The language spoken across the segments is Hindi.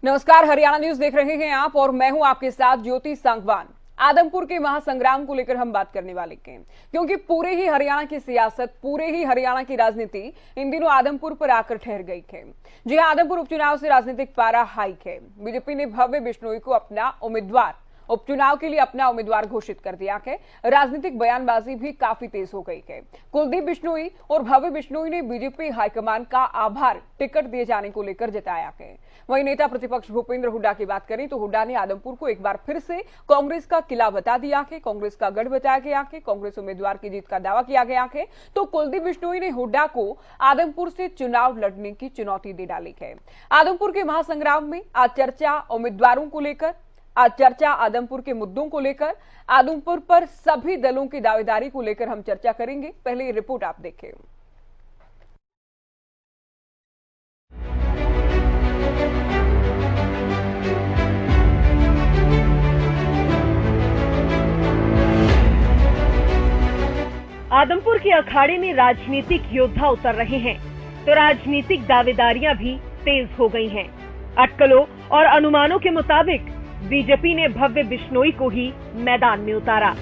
नमस्कार, हरियाणा न्यूज देख रहे हैं आप और मैं हूं आपके साथ ज्योति सांगवान। आदमपुर के महासंग्राम को लेकर हम बात करने वाले हैं, क्योंकि पूरे ही हरियाणा की सियासत, पूरे ही हरियाणा की राजनीति इन दिनों आदमपुर पर आकर ठहर गई है। जी हां, आदमपुर उपचुनाव से राजनीतिक पारा हाई है। बीजेपी ने भव्य बिश्नोई को उपचुनाव के लिए अपना उम्मीदवार घोषित कर दिया है। राजनीतिक बयानबाजी भी काफी तेज हो गई है। कुलदीप बिश्नोई और भव्य बिश्नोई ने बीजेपी हाईकमान का आभार टिकट दिए जाने को लेकर जताया है। वहीं नेता प्रतिपक्ष भूपेंद्र हुड्डा की बात करें तो हुड्डा ने आदमपुर को एक बार फिर से कांग्रेस का किला बता दिया है, कांग्रेस का गढ़ बताया गया है, कांग्रेस उम्मीदवार की जीत का दावा किया गया है। तो कुलदीप बिश्नोई ने हुड्डा को आदमपुर से चुनाव लड़ने की चुनौती दे डाली है। आदमपुर के महासंग्राम में आज चर्चा उम्मीदवारों को लेकर, आज चर्चा आदमपुर के मुद्दों को लेकर, आदमपुर पर सभी दलों की दावेदारी को लेकर हम चर्चा करेंगे। पहले ये रिपोर्ट आप देखें। आदमपुर के अखाड़े में राजनीतिक योद्धा उतर रहे हैं तो राजनीतिक दावेदारियां भी तेज हो गई हैं। अटकलों और अनुमानों के मुताबिक बीजेपी ने भव्य बिश्नोई को ही मैदान में उतारा।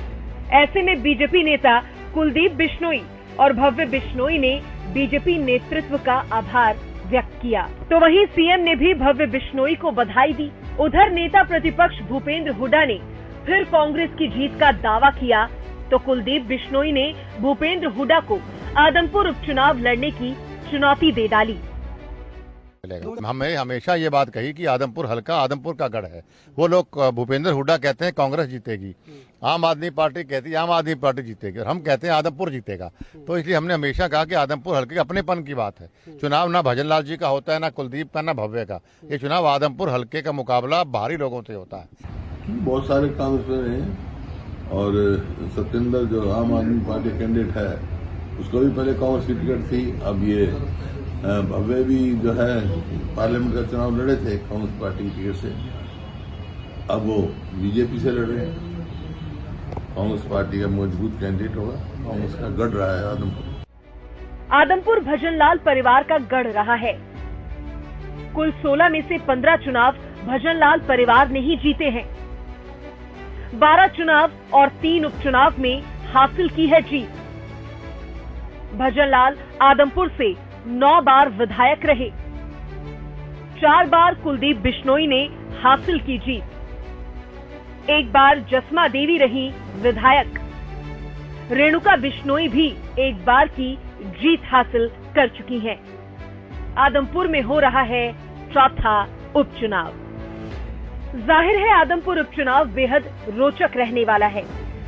ऐसे में बीजेपी नेता कुलदीप बिश्नोई और भव्य बिश्नोई ने बीजेपी नेतृत्व का आभार व्यक्त किया, तो वहीं सीएम ने भी भव्य बिश्नोई को बधाई दी। उधर नेता प्रतिपक्ष भूपेंद्र हुड्डा ने फिर कांग्रेस की जीत का दावा किया, तो कुलदीप बिश्नोई ने भूपेंद्र हुड्डा को आदमपुर उपचुनाव लड़ने की चुनौती दे डाली। हमें हमेशा ये बात कही कि आदमपुर हल्का आदमपुर का गढ़ है। वो लोग भूपेंद्र हुड्डा कहते हैं कांग्रेस जीतेगी, आम आदमी पार्टी कहती है आम आदमी पार्टी जीतेगी, और हम कहते हैं आदमपुर जीतेगा। तो इसलिए हमने हमेशा कहा कि आदमपुर हल्के अपनेपन की बात है। चुनाव ना भजनलाल जी का होता है, ना कुलदीप का, ना भव्य का। ये चुनाव आदमपुर हल्के का मुकाबला बाहरी लोगों से होता है। बहुत सारे कांग्रेस हैं और सत्येंद्र जो आम आदमी पार्टी कैंडिडेट है उसको भी पहले कांग्रेस की टिकट थी। अब ये भव्य भी जो है पार्लियामेंट का चुनाव लड़े थे कांग्रेस पार्टी की टिकट से, अब वो बीजेपी से लड़ रहे हैं। कांग्रेस पार्टी का मजबूत कैंडिडेट होगा, कांग्रेस का गढ़ रहा है आदमपुर। आदमपुर भजनलाल परिवार का गढ़ रहा है। कुल 16 में से 15 चुनाव भजनलाल परिवार ने ही जीते हैं। 12 चुनाव और 3 उपचुनाव में हासिल की है जीत। भजनलाल आदमपुर से 9 बार विधायक रहे। 4 बार कुलदीप बिश्नोई ने हासिल की जीत। 1 बार जसमा देवी रही विधायक। रेणुका बिश्नोई भी 1 बार की जीत हासिल कर चुकी हैं। आदमपुर में हो रहा है चौथा उपचुनाव। जाहिर है आदमपुर उपचुनाव बेहद रोचक रहने वाला है।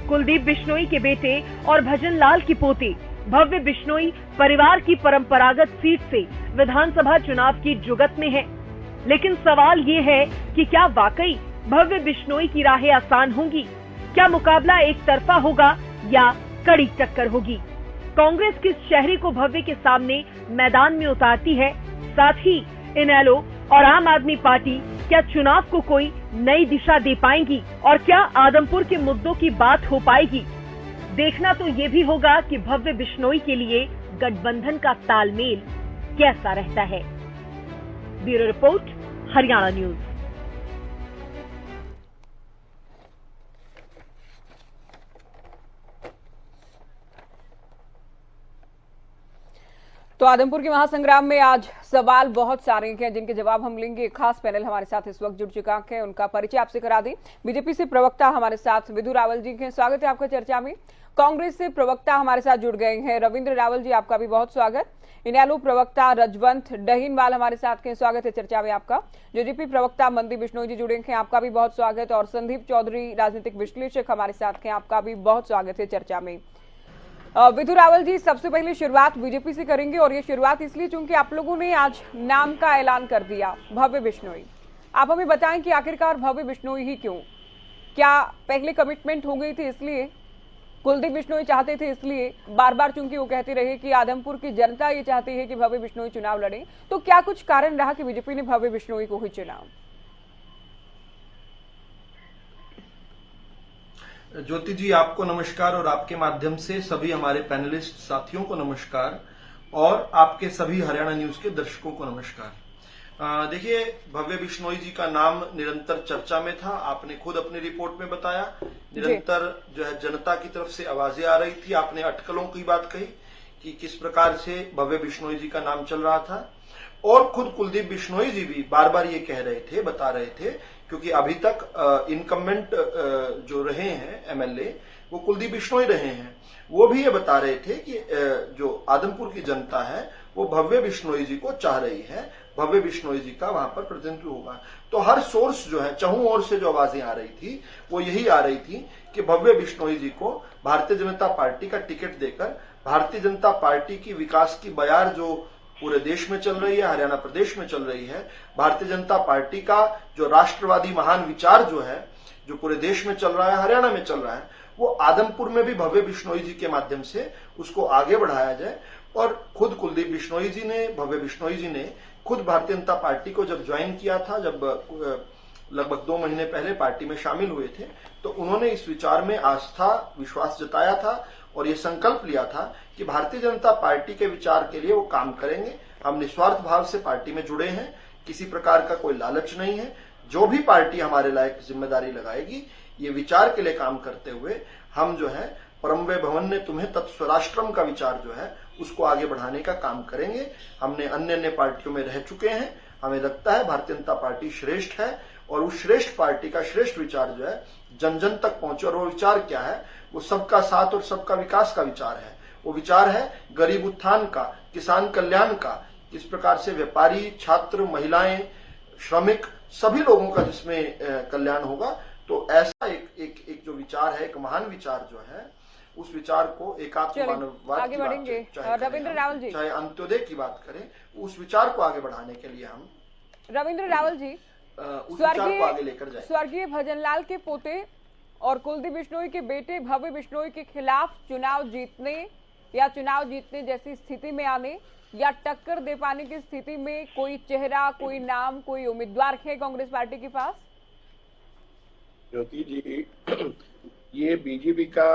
कुलदीप बिश्नोई के बेटे और भजनलाल की पोती भव्य बिश्नोई परिवार की परंपरागत सीट से विधानसभा चुनाव की जुगत में है। लेकिन सवाल ये है कि क्या वाकई भव्य बिश्नोई की राहें आसान होंगी? क्या मुकाबला एक तरफा होगा या कड़ी टक्कर होगी? कांग्रेस किस शहरी को भव्य के सामने मैदान में उतारती है? साथ ही इनेलो और आम आदमी पार्टी क्या चुनाव को कोई नई दिशा दे पाएंगी? और क्या आदमपुर के मुद्दों की बात हो पाएगी? देखना तो ये भी होगा कि भव्य बिश्नोई के लिए गठबंधन का तालमेल कैसा रहता है। Bureau report, Haryana news. तो आदमपुर के महासंग्राम में आज सवाल बहुत सारे हैं जिनके जवाब हम लेंगे। खास पैनल हमारे साथ इस वक्त जुड़ चुका है, उनका परिचय आपसे करा दें। बीजेपी से प्रवक्ता हमारे साथ विधु रावल जी हैं, स्वागत है आपका चर्चा में। कांग्रेस से प्रवक्ता हमारे साथ जुड़ गए हैं रविंद्र रावल जी, आपका भी बहुत स्वागत। इनेलो प्रवक्ता रजवंत डहीनवाल हमारे साथ हैं, स्वागत है चर्चा में आपका। जेजेपी प्रवक्ता मनदीप बिश्नोई जी जुड़े हैं, आपका भी बहुत स्वागत। और संदीप चौधरी राजनीतिक विश्लेषक हमारे साथ हैं, आपका भी बहुत स्वागत है चर्चा में। विधु रावल जी, सबसे पहले शुरुआत बीजेपी से करेंगे, और ये शुरुआत इसलिए चूंकि आप लोगों ने आज नाम का ऐलान कर दिया भव्य बिश्नोई। आप हमें बताएं कि आखिरकार भव्य बिश्नोई ही क्यों? क्या पहले कमिटमेंट हो गई थी इसलिए? कुलदीप बिश्नोई चाहते थे इसलिए? बार बार चूंकि वो कहते रहे कि आदमपुर की जनता ये चाहती है कि भव्य बिश्नोई चुनाव लड़े, तो क्या कुछ कारण रहा कि बीजेपी ने भव्य बिश्नोई को ही चुना? ज्योति जी, आपको नमस्कार और आपके माध्यम से सभी हमारे पैनलिस्ट साथियों को नमस्कार और आपके सभी हरियाणा न्यूज के दर्शकों को नमस्कार। देखिए, भव्य बिश्नोई जी का नाम निरंतर चर्चा में था। आपने खुद अपनी रिपोर्ट में बताया, निरंतर जो है जनता की तरफ से आवाजें आ रही थी। आपने अटकलों की बात कही कि किस प्रकार से भव्य बिश्नोई जी का नाम चल रहा था, और खुद कुलदीप बिश्नोई जी भी बार बार ये कह रहे थे, बता रहे थे, क्योंकि अभी तक इनकम्बेंट जो रहे हैं एमएलए वो कुलदीप बिश्नोई रहे हैं। वो भी ये बता रहे थे कि जो आदमपुर की जनता है वो भव्य बिश्नोई जी को चाह रही है, भव्य बिश्नोई जी का वहां पर प्रतिनिधित्व होगा। तो हर सोर्स जो है, चहुं ओर से जो आवाजें आ रही थी वो यही आ रही थी कि भव्य बिश्नोई जी को भारतीय जनता पार्टी का टिकट देकर भारतीय जनता पार्टी की विकास की बयार जो पूरे देश में चल रही है, हरियाणा प्रदेश में चल रही है, भारतीय जनता पार्टी का जो राष्ट्रवादी महान विचार जो है, जो पूरे देश में चल रहा है, हरियाणा में चल रहा है, वो आदमपुर में भी भव्य बिश्नोई जी के माध्यम से उसको आगे बढ़ाया जाए। और खुद कुलदीप बिश्नोई जी ने, भव्य बिश्नोई जी ने खुद भारतीय जनता पार्टी को जब ज्वाइन किया था, जब लगभग 2 महीने पहले पार्टी में शामिल हुए थे, तो उन्होंने इस विचार में आस्था, विश्वास जताया था और ये संकल्प लिया था कि भारतीय जनता पार्टी के विचार के लिए वो काम करेंगे। हम निस्वार्थ भाव से पार्टी में जुड़े हैं, किसी प्रकार का कोई लालच नहीं है। जो भी पार्टी हमारे लायक जिम्मेदारी लगाएगी, ये विचार के लिए काम करते हुए हम जो है परमवे भवन ने तुम्हें तत्स्वराष्ट्रम का विचार जो है उसको आगे बढ़ाने का काम करेंगे। हमने अन्य पार्टियों में रह चुके हैं, हमें लगता है भारतीय जनता पार्टी श्रेष्ठ है, और उस श्रेष्ठ पार्टी का श्रेष्ठ विचार जो है जन जन तक पहुंचे। और वो विचार क्या है? वो सबका साथ और सबका विकास का विचार है। वो विचार है गरीब उत्थान का, किसान कल्याण का, किस प्रकार से व्यापारी, छात्र, महिलाएं, श्रमिक, सभी लोगों का जिसमें कल्याण होगा। तो ऐसा एक जो विचार है, एक महान विचार जो है, उस विचार को एकात्म मानववाद आगे बढ़ेंगे। रविंद्र रावल जी, चाहे अंत्योदय की बात करें, उस विचार को आगे बढ़ाने के लिए हम रविंद्र रावल जी उस विचार को आगे लेकर जाएंगे। स्वर्गीय भजनलाल के पोते और कुलदीप बिश्नोई के बेटे भव्य बिश्नोई के खिलाफ चुनाव जीतने या चुनाव जीतने जैसी स्थिति में आने या टक्कर दे पाने की स्थिति में कोई चेहरा, कोई नाम, कोई उम्मीदवार है कांग्रेस पार्टी के पास? ज्योति जी, ये बीजेपी का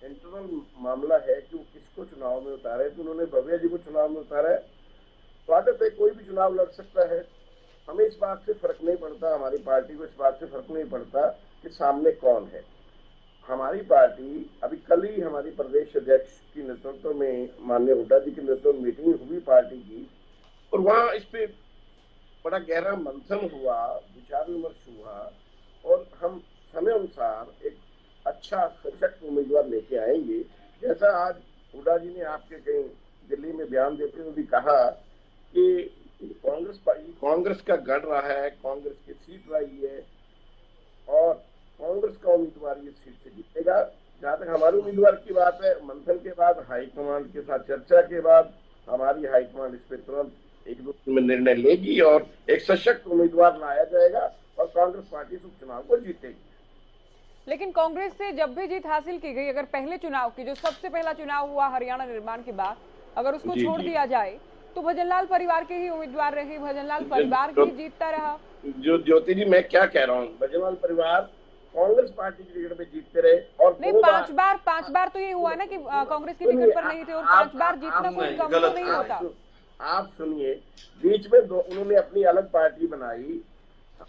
इंटरनल मामला है कि वो किसको चुनाव में उतारे। तो उन्होंने भव्य जी को चुनाव में उतारा है। स्वागत है, कोई भी चुनाव लड़ सकता है। हमें इस बात से फर्क नहीं पड़ता, हमारी पार्टी को इस बात से फर्क नहीं पड़ता कि सामने कौन है। हमारी पार्टी, अभी कल ही हमारी प्रदेश अध्यक्ष की नेतृत्व में, माननीय हुड्डा जी के नेतृत्व में मीटिंग हुई पार्टी की, और वहाँ इस पे बड़ा गहरा मंथन हुआ, विचार विमर्श हुआ, और हम समय अनुसार एक अच्छा सशक्त उम्मीदवार लेके आएंगे। जैसा आज हुड्डा जी ने आपके कहीं दिल्ली में बयान देते हुए भी कहा कि कांग्रेस का गढ़ रहा है, कांग्रेस की सीट रही है और कांग्रेस का उम्मीदवार ये सीट से जीतेगा। जहां तक हमारे उम्मीदवार की बात है, मंथन के बाद, हाईकमांड के साथ चर्चा के बाद, हमारी हाईकमांड इस पर तुरंत एक दो दिन में निर्णय लेगी और एक सशक्त उम्मीदवार लाया जाएगा और कांग्रेस पार्टी इस उपचुनाव को जीतेगी। लेकिन कांग्रेस से जब भी जीत हासिल की गई, अगर पहले चुनाव की, जो सबसे पहला चुनाव हुआ हरियाणा निर्माण के बाद, अगर उसको छोड़ दिया जाए तो भजनलाल परिवार के ही उम्मीदवार रहे, भजनलाल परिवार ही जीतता रहा। जो ज्योति जी, मैं क्या कह रहा हूँ, भजनलाल परिवार कांग्रेस पार्टी की टिकट पे जीतते रहे और नहीं, पांच बार तो ये हुआ ना कि कांग्रेस की टिकट पर नहीं थे, और 5 बार जीतना कोई कम तो नहीं होता। आप सुनिए, बीच में उन्होंने अपनी अलग पार्टी बनाई,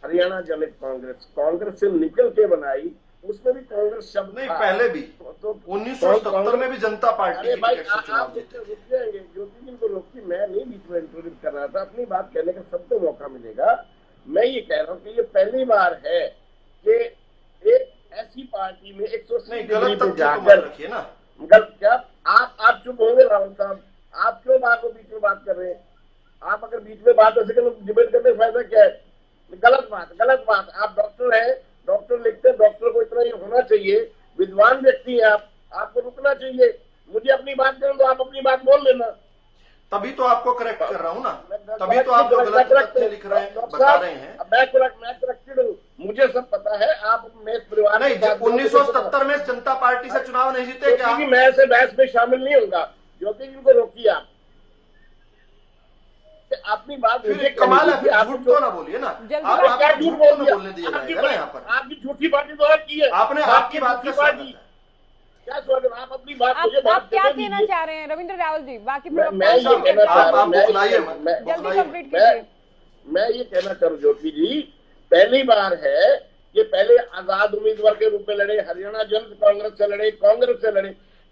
हरियाणा जनक कांग्रेस, कांग्रेस से निकल के बनाई, उसमें भी कांग्रेस शब्द नहीं, पहले भी तो 1977 में भी जनता पार्टी की टिकट से चुनाव जीते। रुक जाएंगे ज्योति जी को, रोकी, मैं नहीं बीच में इंटरव्यू कर रहा था, अपनी बात कहने का सबको मौका मिलेगा। मैं ये कह रहा हूँ कि ये पहली बार है कि एक ऐसी पार्टी में 180 गलत तथ्य जाकर रखिए ना। गलत क्या? आप चुप होंगे राहुल साहब? आप क्यों बात को बीच में बात कर रहे हैं? आप अगर बीच में बात हो सके तो डिबेट करने का फायदा क्या है? गलत बात। आप डॉक्टर हैं, डॉक्टर लिखते हैं, डॉक्टर को इतना ही होना चाहिए, विद्वान व्यक्ति है आप, आपको रुकना चाहिए। मुझे अपनी बात करने दो, आप अपनी बात बोल लेना। तभी तो आपको करेक्ट कर रहा हूँ ना, तभी तो आप गलत तथ्य लिख रहे हैं, बता रहे हैं। मैं करेक्टेड हूँ, मुझे सब पता है। आप मेरे परिवार नहीं, 1977 में जनता पार्टी से चुनाव नहीं जीते क्या? मैं ऐसे बहस में शामिल नहीं होगा। ज्योति जी को रोकिए आप अपनी बात। कमाल है, फिर झूठ तो ना बोलिए ना। आप क्या झूठ बोलने दिया जाएगा ना यहाँ पर? आपकी झूठी पार्टी द्वारा की है, आपने आपकी बात की पार्टी क्या स्वागत? आप अपनी बात, आप क्या कहना चाह रहे हैं रविंद्र रावल जी? बाकी मैं ये कहना चाह रहा हूँ, जल्दी कंप्लीट कीजिए। मैं ये कहना चाहूँ ज्योति जी, पहली बार है कि पहले आजाद उम्मीदवार के रूप में लड़े, हरियाणा जन कांग्रेस से लड़े, कांग्रेस से लड़े।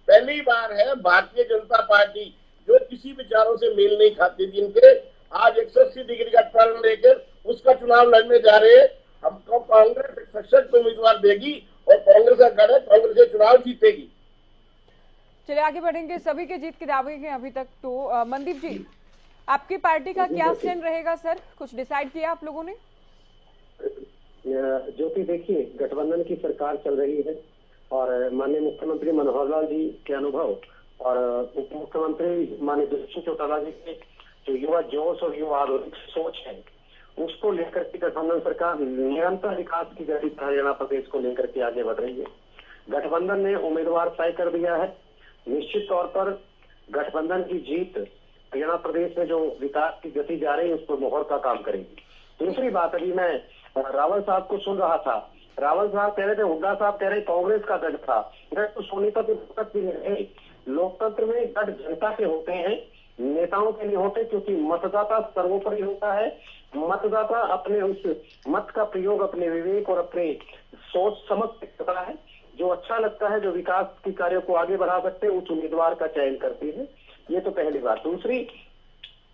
पहली बार है भारतीय जनता पार्टी जो किसी विचारों से मेल नहीं खाती थी इनके, आज 180 डिग्री का टर्न लेकर उसका चुनाव लड़ने जा रहे हैं। हमको कांग्रेस एक सशक्त उम्मीदवार देगी और कांग्रेस का गढ़ है, कांग्रेस ये चुनाव जीतेगी। चलिए आगे बढ़ेंगे। सभी के जीत के दावे हैं अभी तक। तो मनदीप जी, आपकी पार्टी का क्या स्टैंड रहेगा सर, कुछ डिसाइड किया आप लोगों ने? ज्योति देखिए, गठबंधन की सरकार चल रही है और माननीय मुख्यमंत्री मनोहर लाल जी के अनुभव और उप मुख्यमंत्री माननीय दुष्यंत चौटाला जी के जो युवा जोश और युवा आधुनिक सोच है, उसको लेकर के गठबंधन सरकार निरंतर विकास की गति हरियाणा प्रदेश को लेकर के आगे बढ़ रही है। गठबंधन ने उम्मीदवार तय कर दिया है। निश्चित तौर पर गठबंधन की जीत हरियाणा प्रदेश में जो विकास की गति जा रही है उस पर मोहर का काम करेगी। दूसरी बात, अभी मैं रावल साहब को सुन रहा था, रावल साहब कह रहे थे, हुड्डा साहब कह रहे कांग्रेस का गढ़ था। गढ़ तो सोनीपत भी नहीं, लोकतंत्र में गढ़ जनता के होते हैं, नेताओं के नहीं होते, क्योंकि मतदाता सर्वोपरि होता है। मतदाता अपने उस मत का प्रयोग अपने विवेक और अपने सोच समझ करता है, जो अच्छा लगता है, जो विकास के कार्यों को आगे बढ़ा सकते हैं, उस उम्मीदवार का चयन करती है। ये तो पहली बात। दूसरी,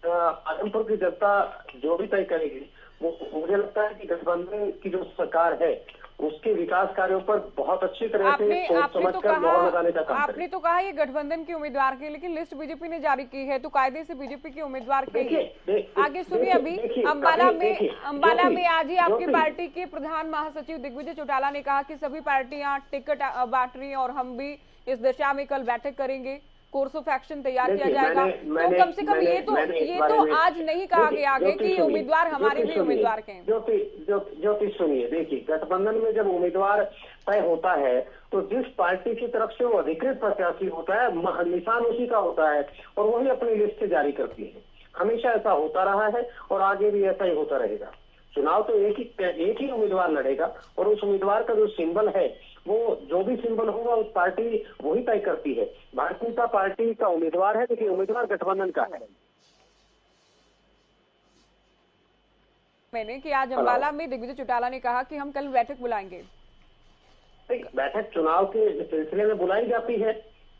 आजमपुर की जनता जो भी तय करेगी वो मुझे लगता है कि गठबंधन की जो सरकार है उसके विकास कार्यों पर बहुत अच्छी तरह से सोच समझकर मोहर लगाने का काम आपने तो कहा ये गठबंधन के उम्मीदवार के, लेकिन लिस्ट बीजेपी ने जारी की है तो कायदे से बीजेपी के उम्मीदवार के आगे सुनिए। अभी अंबाला में आज ही आपकी पार्टी के प्रधान महासचिव दिग्विजय चौटाला ने कहा कि सभी पार्टियां टिकट बांट रही हैं और हम भी इस दिशा में कल बैठक करेंगे, कोर्स ऑफ एक्शन तैयार किया जाएगा। तो कम से कम ये तो आज नहीं कहा गया आगे कि उम्मीदवार हमारे भी उम्मीदवार के हैं। ज्योति सुनिए, देखिए, गठबंधन में जब उम्मीदवार तय होता है तो जिस पार्टी की तरफ से वो अधिकृत प्रत्याशी होता है, निशान उसी का होता है और वही अपनी लिस्ट जारी करती है। हमेशा ऐसा होता रहा है और आगे भी ऐसा ही होता रहेगा। चुनाव तो एक ही उम्मीदवार लड़ेगा और उस उम्मीदवार का जो सिंबल है वो जो भी सिंबल होगा उस पार्टी वही तय करती है। भारतीय जनता पार्टी का उम्मीदवार है, लेकिन उम्मीदवार गठबंधन का है। मैंने कि आज अंबाला में दिग्विजय चौटाला ने कहा कि हम कल बैठक बुलाएंगे। बैठक चुनाव के सिलसिले में बुलाई जाती है,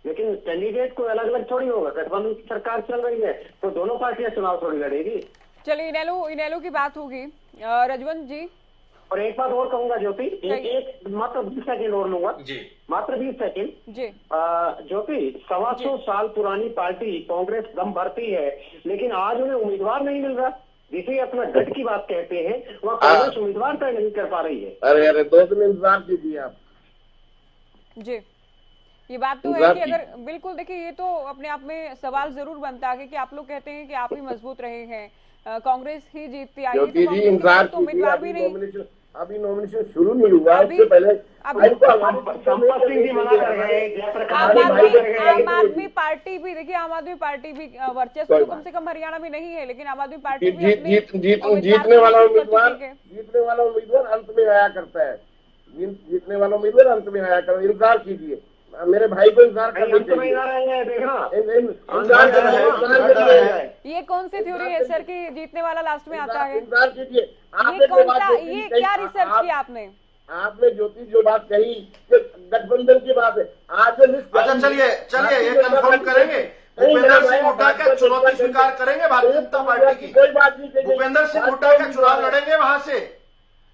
लेकिन कैंडिडेट को अलग अलग थोड़ी होगा। गठबंधन की सरकार चल रही है तो दोनों पार्टियां चुनाव थोड़ी लड़ेगी। चलिए इनेलो की बात होगी। रजवंत जी, और एक बात और कहूंगा ज्योति, एक मात्र 20 सेकेंड और लूंगा जी, मात्र 20 सेकेंड जी। ज्योति, 125 साल पुरानी पार्टी कांग्रेस दम भरती है, लेकिन आज उन्हें उम्मीदवार नहीं मिल रहा। जिसे अपना गढ़ की बात कहते हैं वह कांग्रेस उम्मीदवार तय नहीं कर पा रही है। अरे 2 दिन इंतजार कीजिए आप जी। ये बात तो है कि अगर बिल्कुल देखिए, ये तो अपने आप में सवाल जरूर बनता है कि आप लोग कहते हैं कि आप ही मजबूत रहे हैं, कांग्रेस ही जीतती आई है, तो उम्मीदवार भी नहीं। अभी नॉमिनेशन शुरू नहीं हुआ, इससे पहले आम आदमी पार्टी भी देखिए, आम आदमी पार्टी भी वर्चस्व तो कम से कम हरियाणा में नहीं है, लेकिन आम आदमी पार्टी जीतने वाला उम्मीदवार अंत में आया करता है। जीतने वाला उम्मीदवार अंत में आया करता है। इंतजार कीजिए, मेरे भाई को इंतजार करना चाहिए। ये कौन सी थ्योरी है सर कि जीतने वाला लास्ट में आता है? इंतजार कीजिए। ये क्या रिसर्च किया आपने ज्योति जो बात कही गठबंधन की बात है आज। अच्छा चलिए ये कंफर्म करेंगे, भूपेंद्र सिंह हुड्डा का चुनौती स्वीकार करेंगे भारतीय जनता पार्टी की? कोई बात नहीं, भूपेंद्र सिंह हुड्डा का चुनाव लड़ेंगे वहां से?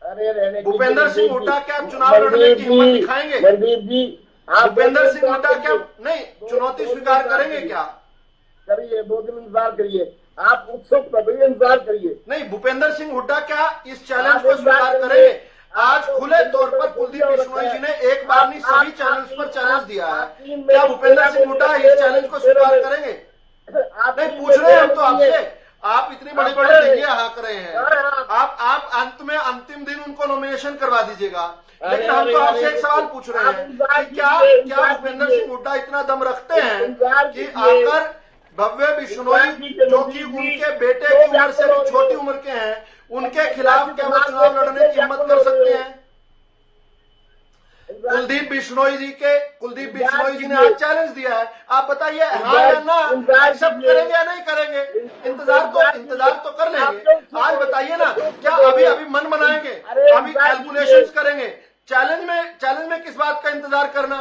अरे भूपेंद्र सिंह हुड्डा क्या चुनाव लड़ने की हिम्मत दिखाएंगे? मनदीप जी, भूपेंद्र सिंह हुड्डा क्या नहीं चुनौती स्वीकार करेंगे? क्या करिए, 2 दिन इंतजार करिए, आप उत्सुक तभी इंतजार करिए। नहीं, भूपेंद्र सिंह हुड्डा क्या इस चैलेंज को स्वीकार करेंगे? आज खुले तौर पर कुलदीप बिश्नोई जी ने एक बार नहीं सभी चैनल्स पर चैलेंज दिया है, क्या भूपेंद्र सिंह हुड्डा इस चैलेंज को स्वीकार करेंगे? नहीं, पूछ रहे हैं हम तो आपसे। आप इतनी बड़ी डिग्रियां हाँक रहे हैं, आप अंत में अंतिम दिन उनको नॉमिनेशन करवा दीजिएगा, लेकिन हम तो आपसे एक सवाल पूछ रहे हैं कि क्या भूपेंद्र सिंह हुड्डा इतना दम रखते हैं कि आकर भव्य बिश्नोई जो कि उनके बेटे की उम्र से भी छोटी उम्र के हैं, उनके खिलाफ क्या वो चुनाव लड़ने की हिम्मत कर सकते हैं? कुलदीप बिश्नोई जी ने आज चैलेंज दिया है, आप बताइए हाँ या ना, एक्सेप्ट करेंगे या नहीं करेंगे? इंतजार तो कर लेंगे। आज बताइए ना, क्या अभी मन बनाएंगे, अभी कैलकुलेशंस करेंगे? चैलेंज में किस बात का इंतजार करना?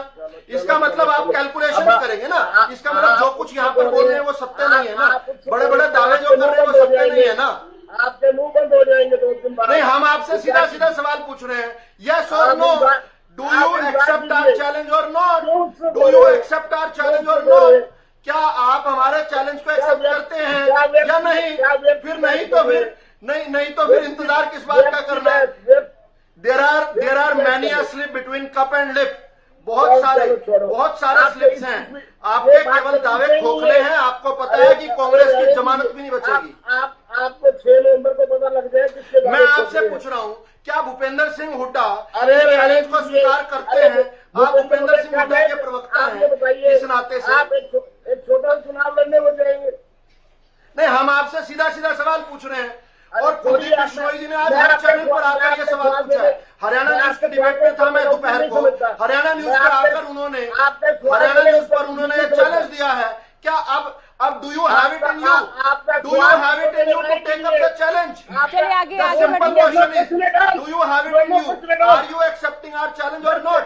इसका मतलब आप कैलकुलेशन करेंगे ना, इसका मतलब जो कुछ यहाँ पर बोल रहे हैं वो सत्य नहीं है ना, बड़े बड़े दावे जो कर रहे हैं वो सत्य नहीं है ना। आपके मुंह बंद हो जाएंगे 2 दिन बाद। नहीं, हम आपसे सीधा सवाल पूछ रहे हैं, yes or no, do you accept our challenge और not? Do you accept our challenge और नॉट? क्या आप हमारे चैलेंज को एक्सेप्ट करते हैं या नहीं? फिर नहीं तो फिर इंतजार किस बात का करना है? There are many a slip between cup and lip. बहुत सारे स्लिप्स हैं। आपके केवल दावे खोखले हैं। आपको पता है कि कांग्रेस की जमानत भी नहीं बचेगी। आपको 6 नवंबर को पता लग जाए किसके मैं आपसे पूछ रहा हूँ, क्या भूपेंद्र सिंह हुड्डा चैलेंज को स्वीकार करते हैं? आप भूपेंद्र सिंह हुड्डा के प्रवक्ता हैं इस नाते से। आप एक छोटा चुनाव लड़ने हो जाएंगे। नहीं, हम आपसे सीधा सवाल पूछ रहे हैं। और कुलदीप बिश्नोई जी ने आज हर चैनल पर आकर ये सवाल पूछा है। हरियाणा न्यूज के डिबेट में था मैं दोपहर को, हरियाणा न्यूज पर आकर उन्होंने ये चैलेंज दिया है। क्या अब do you have it in you to take up the challenge? चलिए आगे simple question is, do you have it in you? Are you accepting our challenge और नॉट?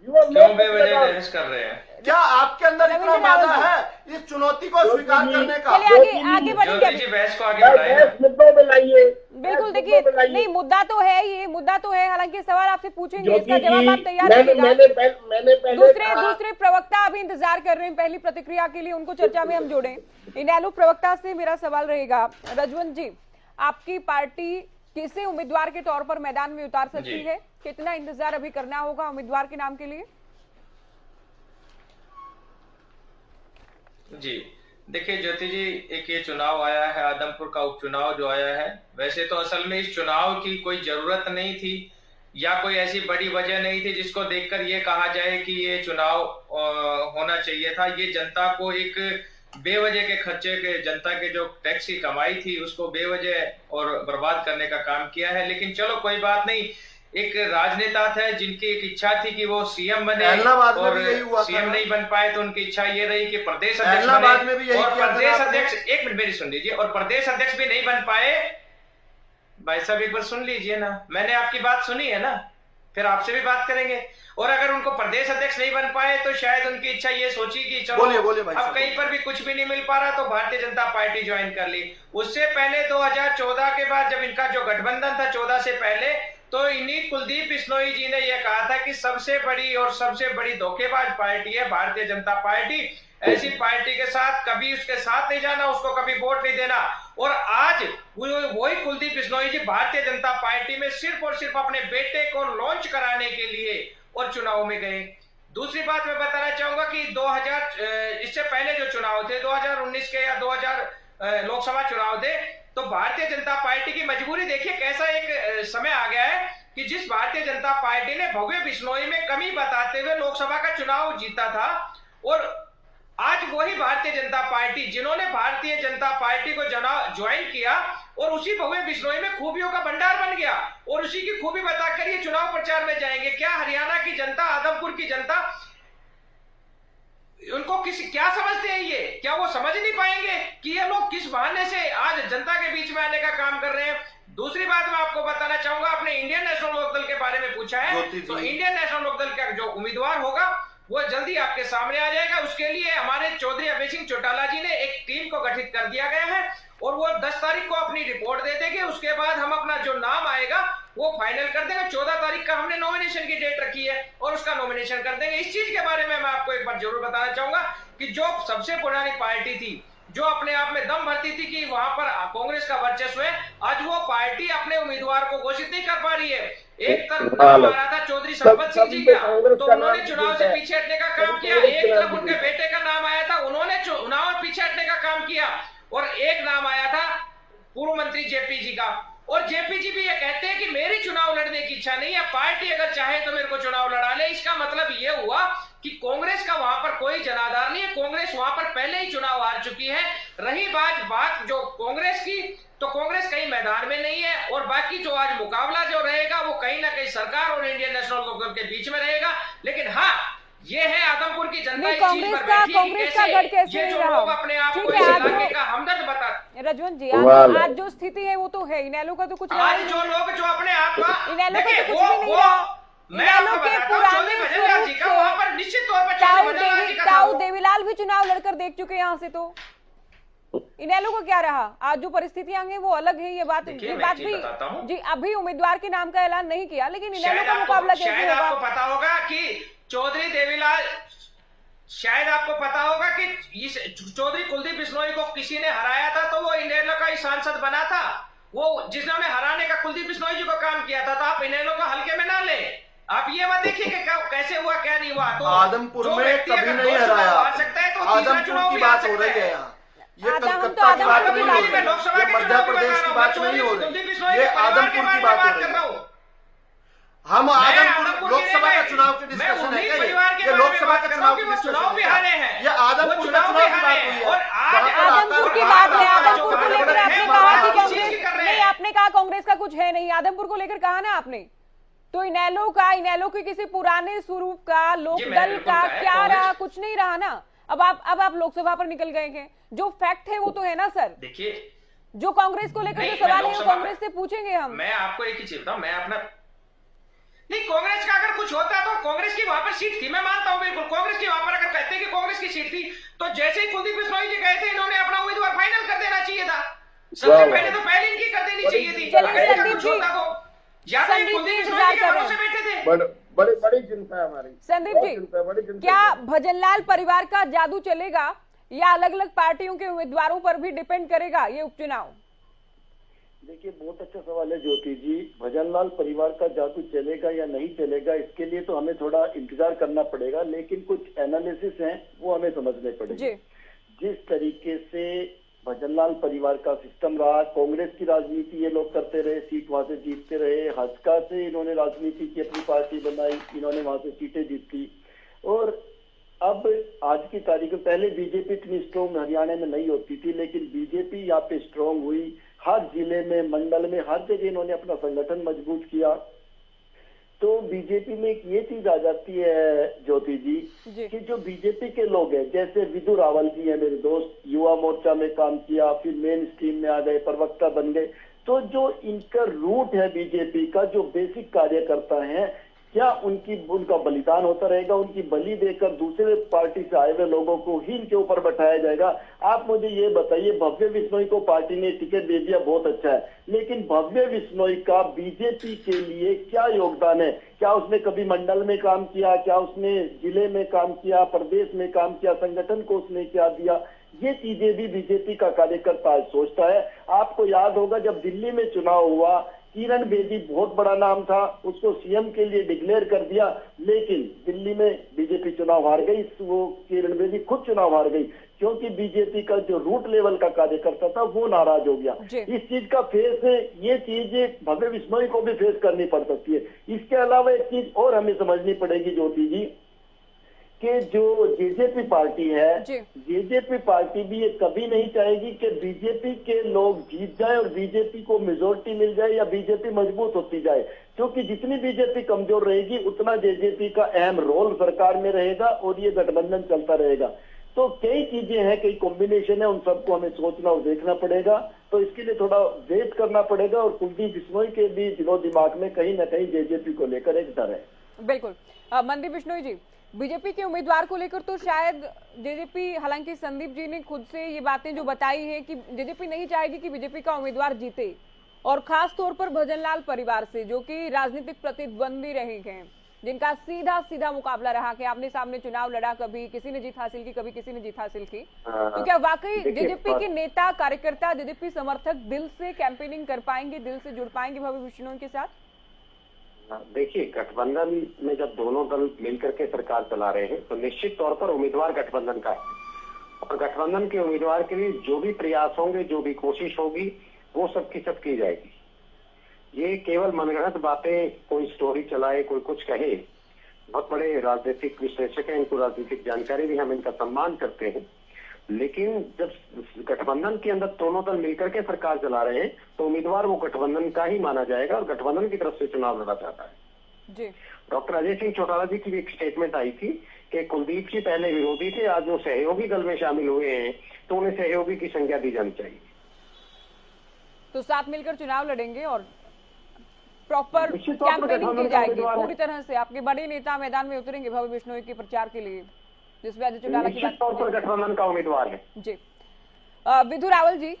क्यों बेवजह बहस कर रहे हैं? क्या आपके अंदर इतना मादा है इस चुनौती को स्वीकार करने का? चलिए आगे बढ़ेंगे। बहस को आगे बढ़ाइए, मुद्दों पे लाइए। बिल्कुल, देखिए नहीं, मुद्दा तो है, ये मुद्दा तो है। हालांकि सवाल आपसे पूछेंगे, इसका जवाब आप तैयार रखिएगा। दूसरे प्रवक्ता अभी इंतजार कर रहे हैं पहली प्रतिक्रिया के लिए, उनको चर्चा में हम जोड़ें। इनेलो प्रवक्ता से मेरा सवाल रहेगा, रजवंत जी, आपकी पार्टी किसे उम्मीदवार के तौर पर मैदान में उतार सकती है? कितना इंतजार अभी करना होगा उम्मीदवार के नाम के लिए? जी देखिए ज्योति जी, एक ये चुनाव आया है, आदमपुर का उपचुनाव जो आया है, वैसे तो असल में इस चुनाव की कोई जरूरत नहीं थी या कोई ऐसी बड़ी वजह नहीं थी जिसको देखकर ये कहा जाए कि ये चुनाव होना चाहिए था। ये जनता को एक बेवजह के खर्चे के, जनता के जो टैक्स की कमाई थी उसको बेवजह और बर्बाद करने का काम किया है। लेकिन चलो कोई बात नहीं, एक राजनेता थे जिनकी एक इच्छा थी कि वो सीएम बने और सीएम नहीं बन पाए तो उनकी इच्छा ये रही कि प्रदेश अध्यक्ष बने, और प्रदेश अध्यक्ष, एक मिनट मेरी सुन लीजिए, और प्रदेश अध्यक्ष भी नहीं बन पाए। भाई साहब एक बार सुन लीजिए ना, मैंने आपकी बात सुनी है ना, फिर आपसे भी बात करेंगे। और अगर उनको प्रदेश अध्यक्ष नहीं बन पाए तो शायद उनकी इच्छा ये सोची कि चलो अब कहीं पर भी कुछ भी नहीं मिल पा रहा तो भारतीय जनता पार्टी ज्वाइन कर ली। उससे पहले 2014 के बाद जब इनका जो गठबंधन था 14 से पहले, तो इन्हीं कुलदीप बिश्नोई जी ने यह कहा था कि सबसे बड़ी धोखेबाज पार्टी है भारतीय जनता पार्टी। ऐसी पार्टी के साथ कभी उसके साथ नहीं जाना, उसको कभी वोट नहीं देना। और आज वही कुलदीप बिश्नोई जी भारतीय जनता पार्टी में सिर्फ और सिर्फ अपने बेटे को लॉन्च कराने के लिए और चुनाव में गए। दूसरी बात मैं बताना चाहूंगा कि 2000 इससे पहले जो चुनाव थे 2019 के या 2000 लोकसभा चुनाव थे, तो भारतीय जनता पार्टी की मजबूरी देखिए कैसा एक समय आ गया है कि जिस भारतीय जनता पार्टी ने भव्य बिश्नोई में कमी बताते हुए लोकसभा का चुनाव जीता था, और आज वही भारतीय जनता पार्टी जिन्होंने भारतीय जनता पार्टी को ज्वाइन किया और उसी भव्य बिश्नोई में खूबियों का भंडार बन गया और उसी की खूबी बताकर ये चुनाव प्रचार में जाएंगे। क्या हरियाणा की जनता, आदमपुर की जनता उनको क्या समझते हैं ये? क्या वो समझ नहीं पाएंगे कि ये लोग किस बहाने से आज जनता के बीच में आने का काम कर रहे हैं? दूसरी बात मैं आपको बताना चाहूंगा, आपने इंडियन नेशनल लोकदल के बारे में पूछा है, तो इंडियन नेशनल लोकदल का जो उम्मीदवार होगा वो जल्दी आपके सामने आ जाएगा। उसके लिए हमारे चौधरी अभय सिंह चौटाला जी ने एक टीम को गठित कर दिया गया है और वो 10 तारीख को अपनी रिपोर्ट दे देंगे। उसके बाद हम अपना जो नाम आएगा वो फाइनल कर देंगे। 14 तारीख का हमने नॉमिनेशन की डेट रखी है और उसका नॉमिनेशन कर देंगे। इस चीज के बारे में मैं आपको एक बार जरूर बताना चाहूंगा कि जो सबसे पुरानी पार्टी थी, जो अपने आप में दम भरती थी कि वहां पर कांग्रेस का वर्चस्व है, आज वो पार्टी अपने उम्मीदवार को घोषित नहीं कर पा रही है। एक तरफ नाम आ रहा था चौधरी संपत सिंह जी का, तो उन्होंने चुनाव से पीछे हटने का काम किया। एक तरफ उनके बेटे का नाम आया था, उन्होंने चुनाव पीछे हटने का काम किया। और एक नाम आया था पूर्व मंत्री जेपी जी का, और जेपी जी भी ये कहते हैं कि मेरी चुनाव लड़ने की इच्छा नहीं है, पार्टी अगर चाहे तो मेरे को चुनाव लड़ा ले। इसका मतलब ये हुआ कि कांग्रेस का वहां पर कोई जनाधार नहीं है, कांग्रेस वहां पर पहले ही चुनाव हार चुकी है। रही बात जो कांग्रेस की, तो कांग्रेस कहीं मैदान में नहीं है, और बाकी जो आज मुकाबला जो रहेगा वो कहीं ना कहीं सरकार और इंडियन नेशनल कांग्रेस के बीच में रहेगा। लेकिन हाँ, ये है आदमपुर की जनता इस चीज पर बैठी है कि कैसे ये जो लोग अपने आप को इस इलाके का हमदर्द बता। रजवंत जी, आज जो स्थिति है वो तो है, इनेलो का तो कुछ आज जो लोग जो अपने आप का इनेलो का तो कुछ भी नहीं रहा। इनेलो के पुराने स्वरूप जी का वहां पर निश्चित तौर पर ताऊ देवीलाल भी चुनाव लड़कर देख चुके यहाँ से, तो इनेलो को क्या रहा? आज जो परिस्थितियां हैं वो अलग है, ये बात भी जी। अभी उम्मीदवार के नाम का ऐलान नहीं किया, लेकिन इनेलो का मुकाबला कैसे होगा? आपको पता होगा कि चौधरी देवीलाल, शायद आपको पता होगा कि इस चौधरी कुलदीप बिश्नोई को किसी ने हराया था, तो वो इनेलो का ही सांसद बना था। वो जिन्होंने हराने का कुलदीप बिश्नोई जी को काम किया था, तो आप इनेलो को हल्के में ना ले। आप ये मत देखिए कि कैसे हुआ क्या नहीं हुआ। तो आदमपुर में कभी नहीं हराया, आदमपुर की बात हो रही है यहाँ। ये कलकत्ता की बात नहीं हो रही, ये मध्य प्रदेश की बात नहीं हो रही, ये आदमपुर की बात हो रही है। हम आदमपुर लोकसभा का चुनाव की डिस्कशन है क्या? ये लोकसभा का चुनाव की डिस्कशन है, ये आदमपुर का चुनाव की बात हुई है। आदमपुर की बात है, आदमपुर को लेकर आपने कहा कि कांग्रेस नहीं, आपने कहा कांग्रेस का कुछ है नहीं, आदमपुर को लेकर कहा ना आपने। तो इनेलो के किसी पुराने स्वरूप का, लोक दल का क्या रहा? कुछ नहीं रहा ना। अब आप लोकसभा पर निकल गए हैं, जो फैक्ट है वो तो है ना सर। देखिए, जो कांग्रेस को लेकर जो सवाल है वो कांग्रेस से पूछेंगे हम। मैं आपको एक ही चीज बताऊं, मैं अपना नहीं, कांग्रेस का अगर कुछ होता तो कांग्रेस की वहां पर सीट थी, मैं मानता हूं बिल्कुल। कांग्रेस की वहां पर अगर कहते कि कांग्रेस की सीट थी, तो जैसे ही कुलदीप बिश्नोई जी गए थे, इन्होंने अपना उम्मीदवार फाइनल कर देना चाहिए था। सबसे पहले तो पहले इनकी कर देनी चाहिए थी। संदीप जी, या तो कुलदीप बिश्नोई जी के भरोसे बैठे थे। बड़ी चिंता है हमारी संदीप जी। क्या भजनलाल परिवार का जादू चलेगा या अलग अलग पार्टियों के उम्मीदवारों पर भी डिपेंड करेगा ये उपचुनाव? देखिए, बहुत अच्छा सवाल है ज्योति जी। भजनलाल परिवार का जादू चलेगा या नहीं चलेगा, इसके लिए तो हमें थोड़ा इंतजार करना पड़ेगा, लेकिन कुछ एनालिसिस हैं वो हमें समझने पड़ेंगे। जिस तरीके से भजनलाल परिवार का सिस्टम रहा, कांग्रेस की राजनीति ये लोग करते रहे, सीट वहां से जीतते रहे, हस्का से इन्होंने राजनीति की, अपनी पार्टी बनाई, इन्होंने वहां से सीटें जीती। और अब आज की तारीख में, पहले बीजेपी इतनी स्ट्रॉन्ग हरियाणा में नहीं होती थी, लेकिन बीजेपी यहाँ पे स्ट्रॉन्ग हुई। हर जिले में, मंडल में, हर जगह इन्होंने अपना संगठन मजबूत किया। तो बीजेपी में एक ये चीज आ जाती है ज्योति जी कि जो बीजेपी के लोग हैं, जैसे विदु रावल जी है मेरे दोस्त, युवा मोर्चा में काम किया, फिर मेन स्ट्रीम में आ गए, प्रवक्ता बन गए। तो जो इनका रूट है बीजेपी का, जो बेसिक कार्यकर्ता है, क्या उनका बलिदान होता रहेगा? उनकी बलि देकर दूसरे पार्टी से आए हुए लोगों को ही इनके ऊपर बैठाया जाएगा? आप मुझे ये बताइए, भव्य बिश्नोई को पार्टी ने टिकट दे दिया, बहुत अच्छा है, लेकिन भव्य बिश्नोई का बीजेपी के लिए क्या योगदान है? क्या उसने कभी मंडल में काम किया? क्या उसने जिले में काम किया? प्रदेश में काम किया? संगठन को उसने क्या दिया? ये चीजें भी बीजेपी का कार्यकर्ता आज सोचता है। आपको याद होगा जब दिल्ली में चुनाव हुआ, किरण बेदी बहुत बड़ा नाम था, उसको सीएम के लिए डिक्लेयर कर दिया, लेकिन दिल्ली में बीजेपी चुनाव हार गई। वो किरण बेदी खुद चुनाव हार गई क्योंकि बीजेपी का जो रूट लेवल का कार्यकर्ता था वो नाराज हो गया। इस चीज का फेस है, ये चीज भव्य बिश्नोई को भी फेस करनी पड़ सकती है। इसके अलावा एक चीज और हमें समझनी पड़ेगी ज्योति जी, कि जो जेजेपी पार्टी है, जेजेपी पार्टी भी ये कभी नहीं चाहेगी कि बीजेपी के लोग जीत जाए और बीजेपी को मेजोरिटी मिल जाए या बीजेपी मजबूत होती जाए, क्योंकि जितनी बीजेपी कमजोर रहेगी उतना जेजेपी का अहम रोल सरकार में रहेगा और ये गठबंधन चलता रहेगा। तो कई चीजें हैं, कई कॉम्बिनेशन है, उन सबको हमें सोचना और देखना पड़ेगा। तो इसके लिए थोड़ा वेट करना पड़ेगा और कुलदीप बिश्नोई के भी दिलो दिमाग में कहीं ना कहीं जेजेपी को लेकर एक डर है। बिल्कुल। मनदीप बिश्नोई जी, बीजेपी के उम्मीदवार को लेकर तो शायद जेजेपी, हालांकि संदीप जी ने खुद से ये बातें जो बताई हैं कि जेजेपी नहीं चाहेगी कि बीजेपी का उम्मीदवार जीते, और खास तौर पर भजनलाल परिवार से, जो कि राजनीतिक प्रतिद्वंदी रहे हैं, जिनका सीधा मुकाबला रहा कि आमने सामने चुनाव लड़ा, कभी किसी ने जीत हासिल की, कभी किसी ने जीत हासिल की। तो क्या वाकई जेजेपी के नेता, कार्यकर्ता, जेजेपी समर्थक दिल से कैंपेनिंग कर पाएंगे, दिल से जुड़ पाएंगे भव्य बिश्नोई के साथ? देखिए, गठबंधन में जब दोनों दल मिलकर के सरकार चला रहे हैं तो निश्चित तौर पर उम्मीदवार गठबंधन का है, और गठबंधन के उम्मीदवार के लिए जो भी प्रयास होंगे, जो भी कोशिश होगी, वो सब की सब की जाएगी। ये केवल मनगढ़ंत बातें, कोई स्टोरी चलाए, कोई कुछ कहे, बहुत बड़े राजनीतिक विश्लेषक हैं, इनको राजनीतिक जानकारी भी, हम इनका सम्मान करते हैं, लेकिन जब गठबंधन के अंदर दोनों दल मिलकर के सरकार चला रहे हैं तो उम्मीदवार वो गठबंधन का ही माना जाएगा और गठबंधन की तरफ से चुनाव लड़ा जाता है। जी। डॉक्टर अजय सिंह चौटाला जी की भी एक स्टेटमेंट आई थी कि कुलदीप जी पहले विरोधी थे, आज वो सहयोगी दल में शामिल हुए हैं तो उन्हें सहयोगी की संज्ञा दी जानी चाहिए। तो साथ मिलकर चुनाव लड़ेंगे और प्रॉपर कैंपेनिंग की जाएगी पूरी तरह से। आपके बड़े नेता मैदान में उतरेंगे भव्य बिश्नोई के प्रचार के लिए, जिसमें अजय चौटाला की बात तौर पर गठबंधन का उम्मीदवार है। जी। विधु रावल जी,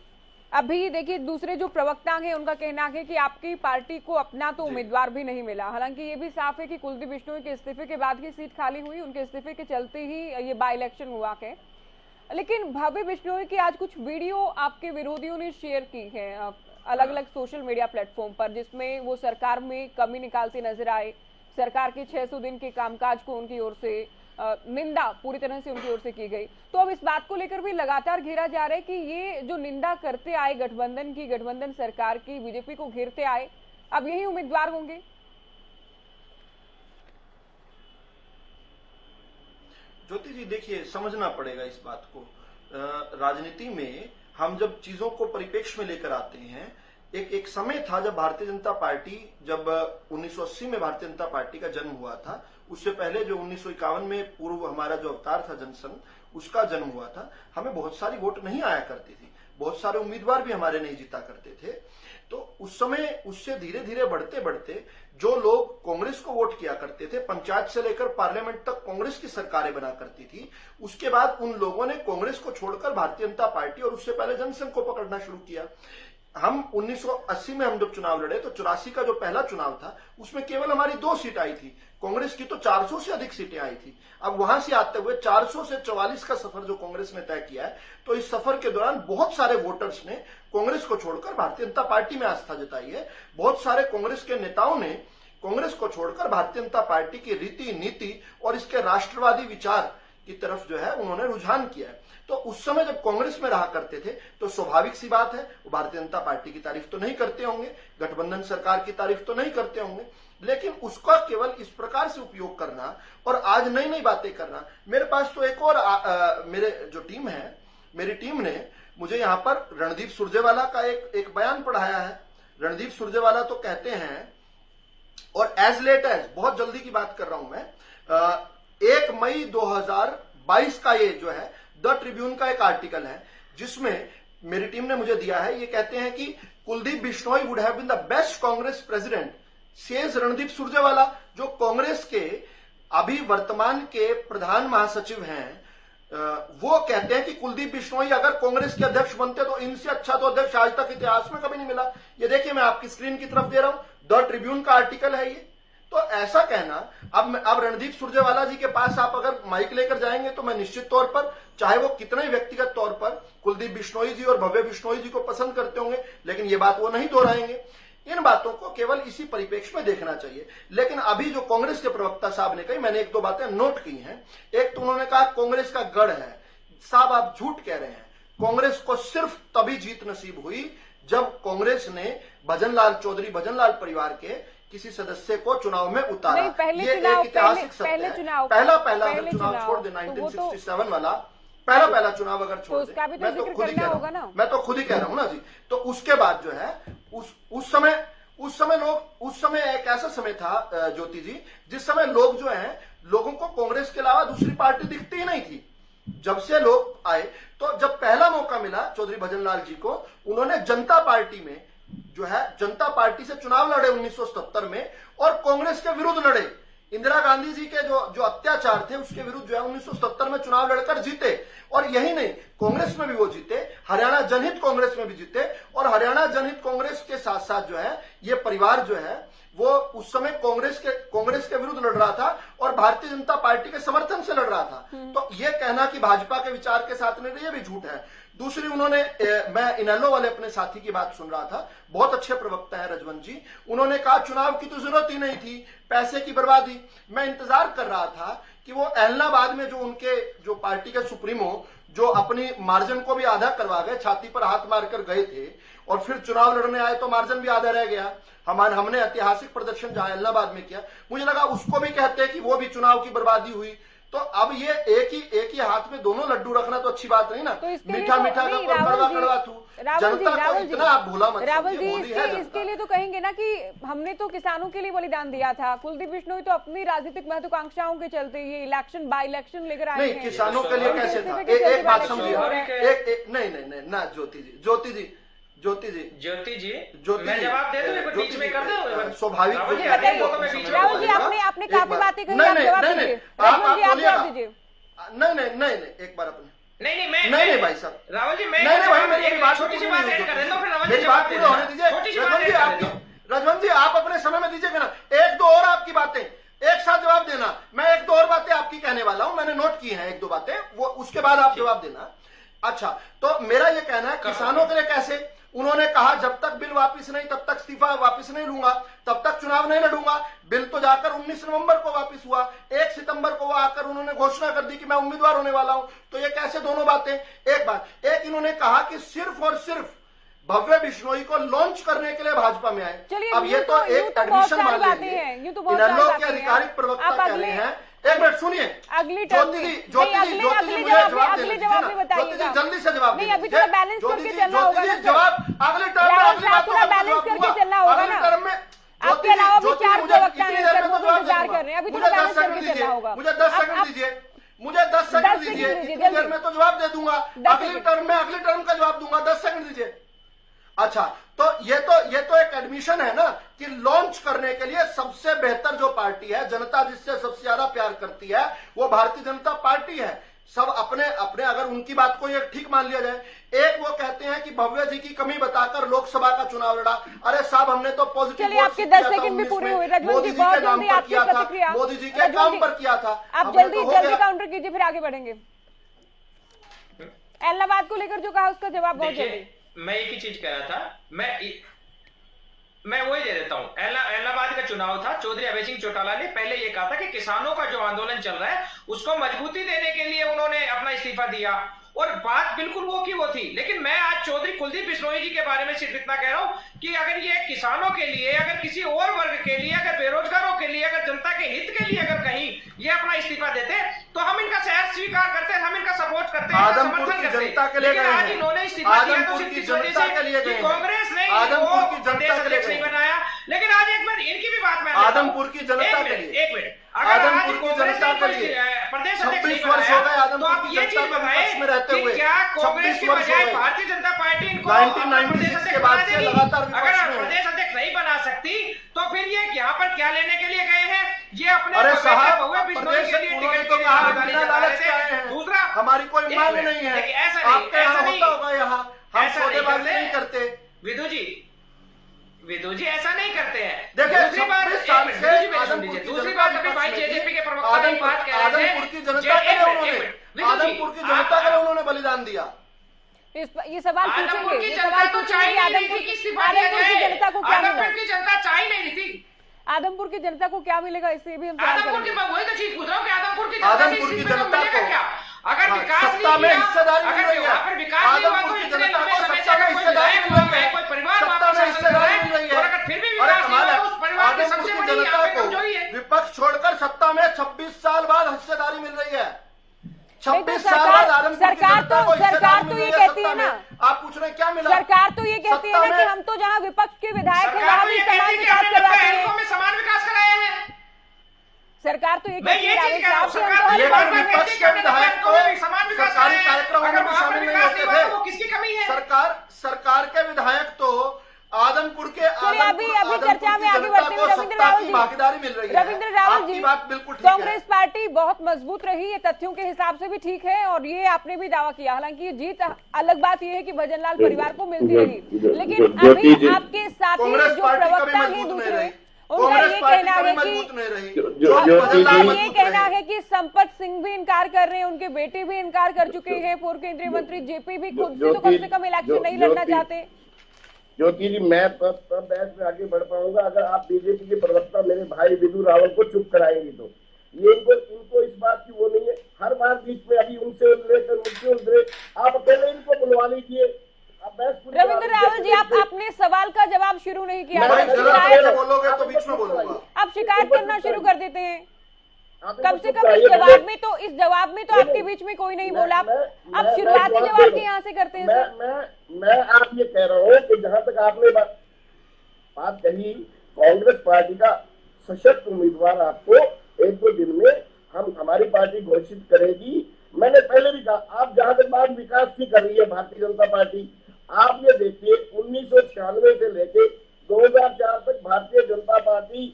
अभी देखिए दूसरे जो प्रवक्ता हैं उनका कहना है कि आपकी पार्टी को अपना तो उम्मीदवार भी नहीं मिला। हालांकि ये भी साफ है कि कुलदीप बिश्नोई के इस्तीफे के बाद ही सीट खाली हुई, उनके इस्तीफे के चलते ही ये बाई इलेक्शन हुआ है। लेकिन भव्य बिश्नोई की आज कुछ वीडियो आपके विरोधियों ने शेयर की है अलग अलग सोशल मीडिया प्लेटफॉर्म पर, जिसमें वो सरकार में कमी निकालते नजर आए, सरकार के 600 दिन के कामकाज को उनकी ओर से निंदा पूरी तरह से उनकी ओर से की गई। तो अब इस बात को लेकर भी लगातार घेरा जा रहा है कि ये जो निंदा करते आए गठबंधन की, गठबंधन सरकार की, बीजेपी को घेरते आए, अब यही उम्मीदवार होंगे। ज्योति जी देखिए, समझना पड़ेगा इस बात को। राजनीति में हम जब चीजों को परिप्रेक्ष्य में लेकर आते हैं, एक समय था जब भारतीय जनता पार्टी, जब 1980 में भारतीय जनता पार्टी का जन्म हुआ था, उससे पहले जो 1951 में पूर्व हमारा जो अवतार था जनसंघ, उसका जन्म हुआ था, हमें बहुत सारी वोट नहीं आया करती थी, बहुत सारे उम्मीदवार भी हमारे नहीं जीता करते थे। तो उस समय उससे धीरे धीरे बढ़ते बढ़ते जो लोग कांग्रेस को वोट किया करते थे, पंचायत से लेकर पार्लियामेंट तक कांग्रेस की सरकारें बना करती थी, उसके बाद उन लोगों ने कांग्रेस को छोड़कर भारतीय जनता पार्टी और उससे पहले जनसंघ को पकड़ना शुरू किया। हम 1980 में हम जब चुनाव लड़े तो 84 का जो पहला चुनाव था उसमें केवल हमारी 2 सीट आई थी, कांग्रेस की तो 400 से अधिक सीटें आई थी। अब वहां से आते हुए 400 से 44 का सफर जो कांग्रेस ने तय किया है, तो इस सफर के दौरान बहुत सारे वोटर्स ने कांग्रेस को छोड़कर भारतीय जनता पार्टी में आस्था जताई है। बहुत सारे कांग्रेस के नेताओं ने कांग्रेस को छोड़कर भारतीय जनता पार्टी की रीति नीति और इसके राष्ट्रवादी विचार की तरफ जो है उन्होंने रुझान किया है। तो उस समय जब कांग्रेस में रहा करते थे तो स्वाभाविक सी बात है वो भारतीय जनता पार्टी की तारीफ तो नहीं करते होंगे, गठबंधन सरकार की तारीफ तो नहीं करते होंगे, लेकिन उसका केवल इस प्रकार से उपयोग करना और आज नई नई बातें करना। मेरे पास तो एक और मेरे जो टीम है, मेरी टीम ने मुझे यहाँ पर रणदीप सुरजेवाला का एक बयान पढ़ाया है। रणदीप सुरजेवाला तो कहते हैं, और एज लेट एज, बहुत जल्दी की बात कर रहा हूं मैं, 1 मई 2022 का ये जो है द ट्रिब्यून का एक आर्टिकल है जिसमें मेरी टीम ने मुझे दिया है। ये कहते हैं कि Kuldeep Bishnoi would have been the best Congress president, says Randeep Surjewala, जो कांग्रेस के अभी वर्तमान के प्रधान महासचिव हैं। वो कहते हैं कि कुलदीप बिश्नोई अगर कांग्रेस के अध्यक्ष बनते तो इनसे अच्छा तो अध्यक्ष आज तक इतिहास में कभी नहीं मिला। ये देखिए, मैं आपकी स्क्रीन की तरफ दे रहा हूं, द ट्रिब्यून का आर्टिकल है ये। तो ऐसा कहना, अब रणदीप सुरजेवाला जी के पास आप अगर माइक लेकर जाएंगे तो मैं निश्चित तौर पर, चाहे वो कितने व्यक्तिगत तौर पर कुलदीप बिश्नोई जी और भव्य बिश्नोई जी को पसंद करते होंगे, लेकिन ये बात वो नहीं दोहराएंगे। इन बातों को केवल इसी परिप्रेक्ष्य में देखना चाहिए। लेकिन अभी जो कांग्रेस के प्रवक्ता साहब ने कही, मैंने 1-2 बातें नोट की हैं। एक तो उन्होंने कहा कांग्रेस का गढ़ है। साहब आप झूठ कह रहे हैं। कांग्रेस को सिर्फ तभी जीत नसीब हुई जब कांग्रेस ने भजनलाल चौधरी, भजनलाल परिवार के किसी सदस्य को चुनाव में उतारा। ये एक ऐतिहासिक सत्य है। पहला चुनाव छोड़ दे, 1967 वाला पहला चुनाव अगर छोड़ दे, मैं तो खुद ही कह रहा हूं, मैं तो खुद ही कह रहा हूं ना जी। तो उसके बाद जो है उस समय एक ऐसा समय था ज्योति जी, जिस समय लोग जो है, लोगों को कांग्रेस के अलावा दूसरी पार्टी दिखती ही नहीं थी। जब से लोग आए, तो जब पहला मौका मिला चौधरी भजनलाल जी को, उन्होंने जनता पार्टी में जो है, जनता पार्टी से चुनाव लड़े 1977 में और कांग्रेस के विरुद्ध लड़े। इंदिरा गांधी जी के जो अत्याचार थे उसके विरुद्ध जो है 1970 में चुनाव लड़कर जीते। और यही नहीं, कांग्रेस में भी वो जीते, हरियाणा जनहित कांग्रेस में भी जीते। और हरियाणा जनहित कांग्रेस के साथ साथ जो है, ये परिवार जो है वो उस समय कांग्रेस के विरुद्ध लड़ रहा था और भारतीय जनता पार्टी के समर्थन से लड़ रहा था। तो ये कहना कि भाजपा के विचार के साथ नहीं, ये भी झूठ है। दूसरी, उन्होंने, मैं इनेलो वाले अपने साथी की बात सुन रहा था, बहुत अच्छे प्रवक्ता है रजवंत जी, उन्होंने कहा चुनाव की तो जरूरत ही नहीं थी, पैसे की बर्बादी। मैं इंतजार कर रहा था कि वो एलनाबाद में जो पार्टी के सुप्रीमो, जो अपनी मार्जिन को भी आधा करवा गए, छाती पर हाथ मारकर गए थे और फिर चुनाव लड़ने आए तो मार्जिन भी आधा रह गया। हमने ऐतिहासिक प्रदर्शन जहां इलाहाबाद में किया, मुझे लगा उसको भी कहते हैं कि वो भी चुनाव की बर्बादी हुई। तो अब ये एक ही हाथ में दोनों लड्डू रखना तो अच्छी बात नहीं ना। तो मीठा मीठा का कड़वा कड़वा तू जनता को इतना आप भूला मत रावल जी, समझिए। इसके लिए तो कहेंगे ना कि हमने तो किसानों के लिए बलिदान दिया था। कुलदीप बिश्नोई तो अपनी राजनीतिक महत्वाकांक्षाओं के चलते ये इलेक्शन बाय इलेक्शन लेकर आए नहीं, हैं। किसानों के लिए कैसे था? एक बात समझिए, नहीं ना ज्योति जी मैं जवाब दे दूं, बीच में कर दो। स्वाभाविक राहुल जी, आपने काफी बातें कही, नहीं, आप जवाब दीजिए। नहीं, एक बार अपने नहीं भाई साहब, राहुल जी, नहीं भाई, मेरी बात छोटी सी बात ऐड कर देता हूं, फिर रावल जी मेरी बात पूरी होने दीजिए। रजवंत जी आप अपने समय में दीजिएगा ना, एक दो और आपकी बातें एक साथ जवाब देना। मैं एक दो और बातें आपकी कहने वाला हूं, मैंने नोट की हैं एक दो बातें, वो उसके बाद आप जवाब देना। अच्छा, तो मेरा ये कहना है किसानों के लिए कैसे, उन्होंने कहा जब तक बिल वापस नहीं तब तक इस्तीफा वापस नहीं लूंगा, तब तक चुनाव नहीं लड़ूंगा। बिल तो जाकर 19 नवंबर को वापस हुआ, 1 सितंबर को वो आकर उन्होंने घोषणा कर दी कि मैं उम्मीदवार होने वाला हूं। तो ये कैसे दोनों बातें? एक बात, एक इन्होंने कहा कि सिर्फ और सिर्फ भव्य बिश्नोई को लॉन्च करने के लिए भाजपा में आए। अब ये तो एक एडमिशन मान लेंगे, इनेलो के आधिकारिक प्रवक्ता कह रहे हैं। एक मिनट सुनिए, अगली ज्योति जी मुझे जवाब देना ज्योति जी जल्दी से जवाब नहीं, अभी थोड़ा बैलेंस करके चलना होगा ना। जवाब अगले टर्म में, अगली बात थोड़ा बैलेंस करके चलना होगा ना। टर्म में आपके अलावा भी 4 प्रवक्ता हैं सर, वो भी इंतजार कर रहे हैं। अभी थोड़ा बैलेंस करके चलना होगा। मुझे 10 सेकंड दीजिए, मुझे 10 सेकंड दीजिए, इतनी देर में तो जवाब दे दूंगा। अगली टर्म में अगले टर्म का जवाब दूंगा, 10 सेकंड दीजिए। अच्छा, तो ये तो एक एडमिशन है ना कि लॉन्च करने के लिए सबसे बेहतर जो पार्टी है, जनता जिससे सबसे ज्यादा प्यार करती है, वो भारतीय जनता पार्टी है। सब अपने अगर उनकी बात को ये ठीक मान लिया जाए। एक वो कहते हैं कि भव्य जी की कमी बताकर लोकसभा का चुनाव लड़ा। अरे साहब, हमने तो पॉजिटिव चलिए, आपके 10 सेकंड भी पूरे हुए। रजवंत जी बहुत जल्दी आपकी प्रतिक्रिया, मोदी जी के काम पर किया था। आप जल्दी काउंटर कीजिए, फिर आगे बढ़ेंगे। इलाहाबाद को लेकर जो कहा उसका जवाब बहुत जल्दी। मैं एक ही चीज कह रहा था, मैं वही दे देता हूं। इलाहाबाद का चुनाव था, चौधरी अभय सिंह चौटाला ने पहले ये कहा था कि किसानों का जो आंदोलन चल रहा है उसको मजबूती देने के लिए उन्होंने अपना इस्तीफा दिया, और बात बिल्कुल वो की वो थी। लेकिन मैं आज चौधरी कुलदीप बिश्नोई जी के बारे में सिर्फ इतना कह रहा हूं कि अगर ये किसानों के लिए, अगर किसी और वर्ग के लिए, अगर बेरोजगारों के लिए, अगर जनता के हित के लिए अगर कहीं ये अपना इस्तीफा देते तो हम इनका सहर्ष स्वीकार करते हैं, हम इनका सपोर्ट करते हैं, आदमपुर की जनता के लिए आज इन्होंने इस्तीफा दिया तो सिर्फ इस वजह से कांग्रेस ने आदमपुर की जनता के लिए नहीं बनाया। लेकिन आज एक मिनट इनकी भी बात मैं आदमपुर की जनता के लिए, एक मिनट, आदमपुर की जनता के लिए प्रदेश 26 वर्ष हो गए आदमपुर की जनता के पक्ष में रहते हुए। क्या कांग्रेस की बजाय भारतीय जनता पार्टी इनको 1996 के बाद से लगातार अगर प्रदेश अध्यक्ष नहीं बना सकती तो फिर ये यहाँ पर क्या लेने के लिए गए हैं? ये अपने अरे साहब, प्रदेश के लिए टिकट तो के लिए दूसरा हमारी कोई मांग नहीं है। आपके यहाँ होता होगा, यहाँ हम सौदेबाजी नहीं करते। विदु जी ऐसा नहीं करते हैं। देखिए, दूसरी बात अभी भाई जेजेपी के प्रवक्ता ने बात कह रहे थे, आदमपुर की जनता के लिए उन्होंने बलिदान दिया। ये सवाल आदमपुर की पूछेंगे, जनता तो चाह ही नहीं रही थी कि इस्तीफा दिया जाए। जनता को क्या मिला? आदमपुर की जनता चाह ही नहीं रही थी। आदमपुर की जनता को क्या मिलेगा, इससे भी हम आदमपुर की, मैं वही तो चीज पूछ रहा हूँ कि आदमपुर की जनता को क्या, अगर विकास सत्ता में हिस्सेदारी मिल रही है, अगर विकास नहीं हुआ तो इतने लंबे समय से अगर कोई विधायक हुआ है, कोई परिवार वापस हिस्सेदारी मिल रही है, और अगर फिर भी विकास नहीं हुआ तो उस परिवार की सबसे बड़ी यहाँ पे कमजोरी है। विपक्ष छोड़कर सत्ता में 26 साल बाद हिस्सेदारी मिल रही है। 26 साल बाद आदमपुर की जनता को सरकार तो ये कहती है ना, आप पूछ रहे हैं क्या मिला? सरकार तो ये कहती है ना कि हम तो जहाँ विपक्ष के विधायक हैं वहाँ भी समान विकास करवाते हैं, समान विकास कराए हैं। सरकार तो ये कहती है विपक्ष के विधायक को सरकारी कार्यक्रमों में शामिल नहीं होते थे। किसकी कमी है? सरकार के विधायक तो आदमपुर के अभी चर्चा में आगे बढ़ते हुए रविंद्र रावल जी, भागीदारी मिल रही है। रविंद्र रावल जी, बात बिल्कुल ठीक कांग्रेस पार्टी बहुत मजबूत रही, ये तथ्यों के हिसाब से भी ठीक है, और ये आपने भी दावा किया। हालांकि ये जीत, अलग बात ये है कि भजनलाल परिवार को मिलती रही, लेकिन अभी आपके साथी जो प्रवक्ता हैं दूसरे, उनका ये कहना है कि संपत सिंह भी इनकार कर रहे हैं, उनके बेटे भी इनकार कर चुके हैं, पूर्व केंद्रीय मंत्री जेपी भी खुद से तो कम से कम इलेक्शन नहीं लड़ना चाहते। ज्योति जी, मैं तब बहस में आगे बढ़ पाऊंगा अगर आप बीजेपी के प्रवक्ता मेरे भाई विदु रावल को चुप कराएंगे तो। ये इनको इस बात की वो नहीं है, हर बार बीच में अभी उनसे उलझे मुझसे उलझे, आप अकेले इनको बुलवा लीजिए। रविंद्र रावल जी, आप अपने सवाल का जवाब शुरू नहीं किया, बोलोगे तो बीच में बोलूंगा। आप शिकायत करना शुरू कर देते हैं। कब से कम इस जवाब में तो आपके बीच में कोई नहीं बोला। अब शुरुआती जवाब के यहाँ से करते हैं सर। मैं आप ये कह रहा हूँ कि जहाँ तक आपने बात कही, कांग्रेस पार्टी का सशक्त उम्मीदवार आपको 1-2 दिन में हमारी पार्टी घोषित करेगी। मैंने पहले भी कहा, आप जहाँ तक बात विकास की कर रही है भारतीय जनता पार्टी, आप ये देखिए 1996 से लेके 2004 तक भारतीय जनता पार्टी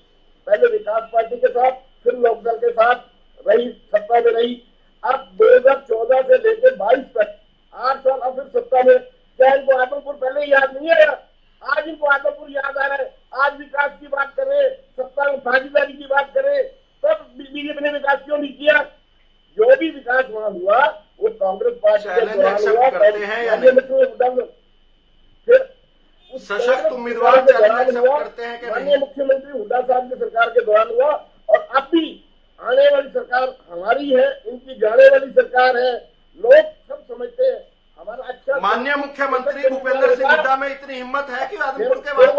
पहले विकास पार्टी के साथ, फिर लोकदल के साथ रही, सत्ता में रही। अब 2014 से लेकर 22 तक 8 साल अब फिर सत्ता में। क्या इनको आदमपुर पहले याद नहीं आया? आज इनको आदमपुर याद आ रहा है। आज विकास की बात कर रहे हैं, सत्ता में भागीदारी की बात कर रहे हैं, तब बीजेपी ने विकास क्यों नहीं किया? जो भी विकास वहां हुआ वो कांग्रेस पार्टी के दौरान हुआ। फिर सशक्त उम्मीदवार करते हैं कि माननीय मुख्यमंत्री हुड्डा साहब की सरकार के दौरान हुआ, और अब भी आने वाली सरकार हमारी है, इनकी जाने वाली सरकार है। लोग सब समझते हैं हमारा अच्छा। माननीय मुख्यमंत्री भूपेंद्र सिंह हुड्डा में इतनी हिम्मत है कि आदमपुर के बाद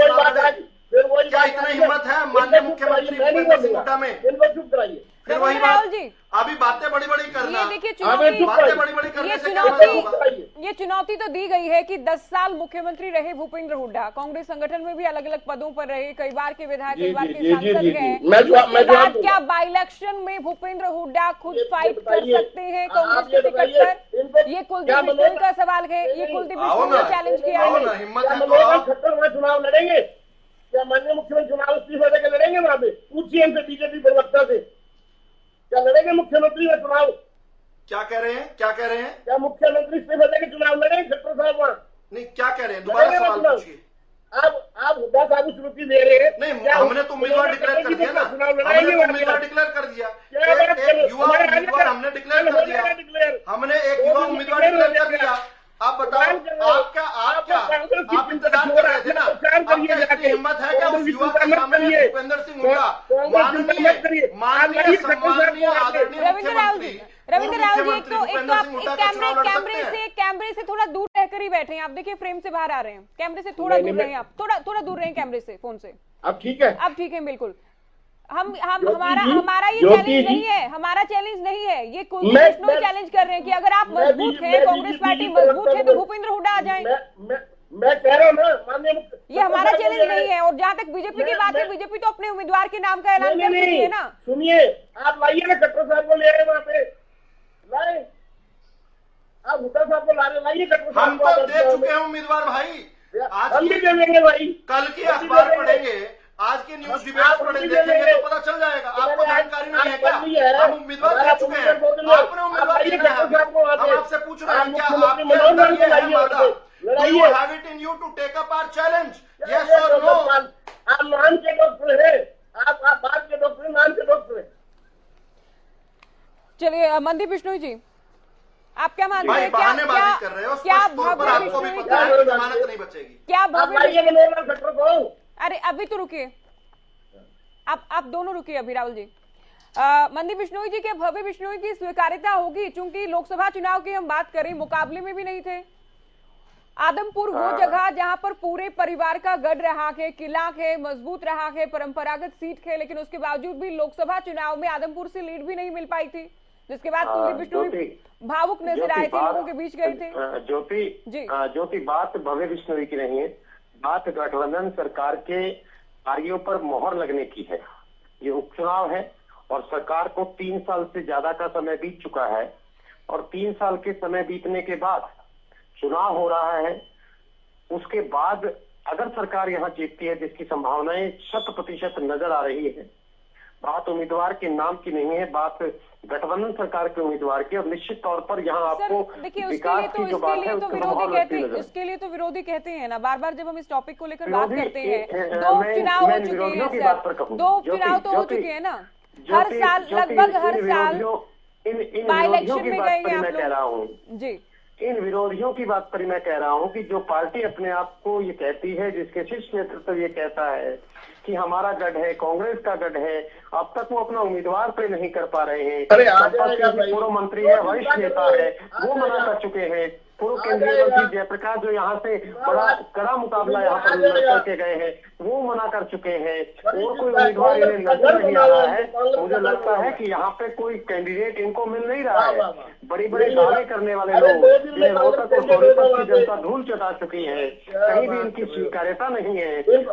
क्या इतनी हिम्मत है माननीय मुख्यमंत्री भूपेंद्र सिंह हुड्डा में? इनको चुप कराइए। फिर वही बात, अभी बातें बड़ी बड़ी करना, बातें बड़ी बड़ी करने से क्या होगा? ये चुनौती तो दी गई है कि 10 साल मुख्यमंत्री रहे भूपेंद्र हुड्डा, कांग्रेस संगठन में भी अलग अलग पदों पर रहे, कई बार के विधायक, कई बार के सांसद गए। क्या बाई इलेक्शन में भूपेंद्र हुड्डा खुद फाइट कर सकते हैं कांग्रेस के टिकट पर? ये कुलदीप बिश्नोई का सवाल है, ये कुलदीप बिश्नोई ने चैलेंज किया है। चुनाव लड़ेंगे क्या? माननीय मुख्यमंत्री चुनाव इस्तीफा देकर लड़ेंगे वहां पे? पूछिए हमसे, बीजेपी प्रवक्ता से, क्या लड़ेंगे मुख्यमंत्री में चुनाव? क्या कह रहे हैं? क्या कह रहे हैं? क्या मुख्यमंत्री इस्तीफा देकर चुनाव लड़ेंगे खट्टर साहब वहाँ? नहीं, क्या कह रहे हैं? दोबारा सवाल पूछिए। आप हुड्डा साहब को चुनौती दे रहे हैं? नहीं, हमने तो उम्मीदवार डिक्लेयर कर दिया ना, हमने तो उम्मीदवार डिक्लेयर कर दिया, एक युवा उम्मीदवार हमने डिक्लेयर कर दिया, हमने एक युवा उम्मीदवार डिक्लेयर कर दिया। आप बताओ, आप इंतजार कर रहे थे ना? आपकी इतनी हिम्मत है क्या उस युवा के सामने भूपेंद्र सिंह हुड्डा, माननीय सम्माननीय आदरणीय मुख्यमंत्री रविंद्र राव जी, एक तो आप कैमरे से थोड़ा दूर रहकर ही बैठे हैं। आप देखिए फ्रेम से बाहर आ रहे हैं, कैमरे से थोड़ा दूर रहे, आप थोड़ा दूर रहे कैमरे से, फोन से। अब ठीक है? अब ठीक है, बिल्कुल। हमारा ये चैलेंज नहीं है, हमारा चैलेंज नहीं है, ये कुलदीप बिश्नोई चैलेंज कर रहे हैं कि अगर आप मजबूत हैं, कांग्रेस पार्टी मजबूत है, तो भूपेंद्र हुड्डा आ जाएं। मैं कह रहा हूँ ना, माननीय ये हमारा चैलेंज नहीं है। और जहाँ तक बीजेपी की बात है, बीजेपी तो अपने उम्मीदवार के नाम का ऐलान कर चुकी है ना। सुनिए, आप लाइए ना खट्टर साहब को, ले आए वहाँ पे, लाए आप हुड्डा साहब को ला रहे, लाइए खट्टर साहब। हम तो दे चुके हैं उम्मीदवार भाई, हम भी दे देंगे भाई। कल की अखबार पढ़ेंगे, आज के न्यूज डिबेट पढ़े देखेंगे तो पता चल जाएगा। आपको जानकारी नहीं है क्या? हम उम्मीदवार दे चुके हैं, आपने उम्मीदवार देना है। हम आपसे पूछ रहे हैं, क्या आपके अंदर ये है मादा? Do you have it in you to take up our challenge? Yes or no? आप नाम के डॉक्टर हैं, आप बात के डॉक्टर, नाम के डॉक्टर हैं। चलिए मनदीप बिश्नोई जी, आप क्या मानते हैं? बहानेबाजी कर रहे हो, क्या भव्य बिश्नोई की जमानत नहीं बचेगी? क्या भव्य? अरे अभी तो रुकिए, आप दोनों रुकिए अभी, राहुल जी। मनदीप बिश्नोई जी, क्या भव्य बिश्नोई की स्वीकार्यता होगी? चूंकि लोकसभा चुनाव की हम बात करें, मुकाबले में भी नहीं थे। आदमपुर वो जगह जहां पर पूरे परिवार का गढ़ रहा है, किला है, मजबूत रहा है, परंपरागत सीट है, लेकिन उसके बावजूद भी लोकसभा चुनाव में आदमपुर से लीड भी नहीं मिल पाई थी, जिसके बाद कुलदीप बिश्नोई भावुक नजर आए थे, लोगों के बीच गए थे। ज्योति, बात भव्य बिश्नोई की नहीं है, बात गठबंधन सरकार के कार्यों पर मोहर लगने की है। ये उपचुनाव है और सरकार को 3 साल से ज्यादा का समय बीत चुका है, और 3 साल के समय बीतने के बाद चुनाव हो रहा है। उसके बाद अगर सरकार यहाँ जीतती है, जिसकी संभावनाएं 100% नजर आ रही है, बात उम्मीदवार के नाम की नहीं है, बात गठबंधन सरकार के उम्मीदवार की। और निश्चित तौर पर यहाँ आपको विकास की जो बात है उसके लिए तो विरोधी कहते हैं ना, बार बार जब हम इस टॉपिक को लेकर बात करते हैं। 2 चुनाव हो चुके हैं, 2 चुनाव तो हो चुके हैं ना, हर साल, लगभग हर साल बाई इलेक्शन में गए हैं आप लोग जी। इन विरोधियों की बात पर मैं कह रहा हूं कि जो पार्टी अपने आप को ये कहती है, जिसके शीर्ष नेतृत्व ये कहता है कि हमारा गढ़ है, कांग्रेस का गढ़ है, अब तक वो अपना उम्मीदवार पे नहीं कर पा रहे हैं। पूर्व मंत्री है, वरिष्ठ नेता है, वो मना कर चुके हैं। पूर्व केंद्रीय मंत्री जयप्रकाश जो यहाँ से बड़ा कड़ा मुकाबला यहाँ पर करके गए हैं, वो मना कर चुके हैं और कोई उम्मीदवार इन्हें नजर नहीं आ रहा है। मुझे लगता है कि यहाँ पे कोई कैंडिडेट इनको मिल नहीं रहा है। बड़ी बड़ी दावे करने वाले लोग जिन्हें रोहतक और सोनीपत की जनता धूल चटा चुकी है, कहीं भी इनकी स्वीकार्यता नहीं है।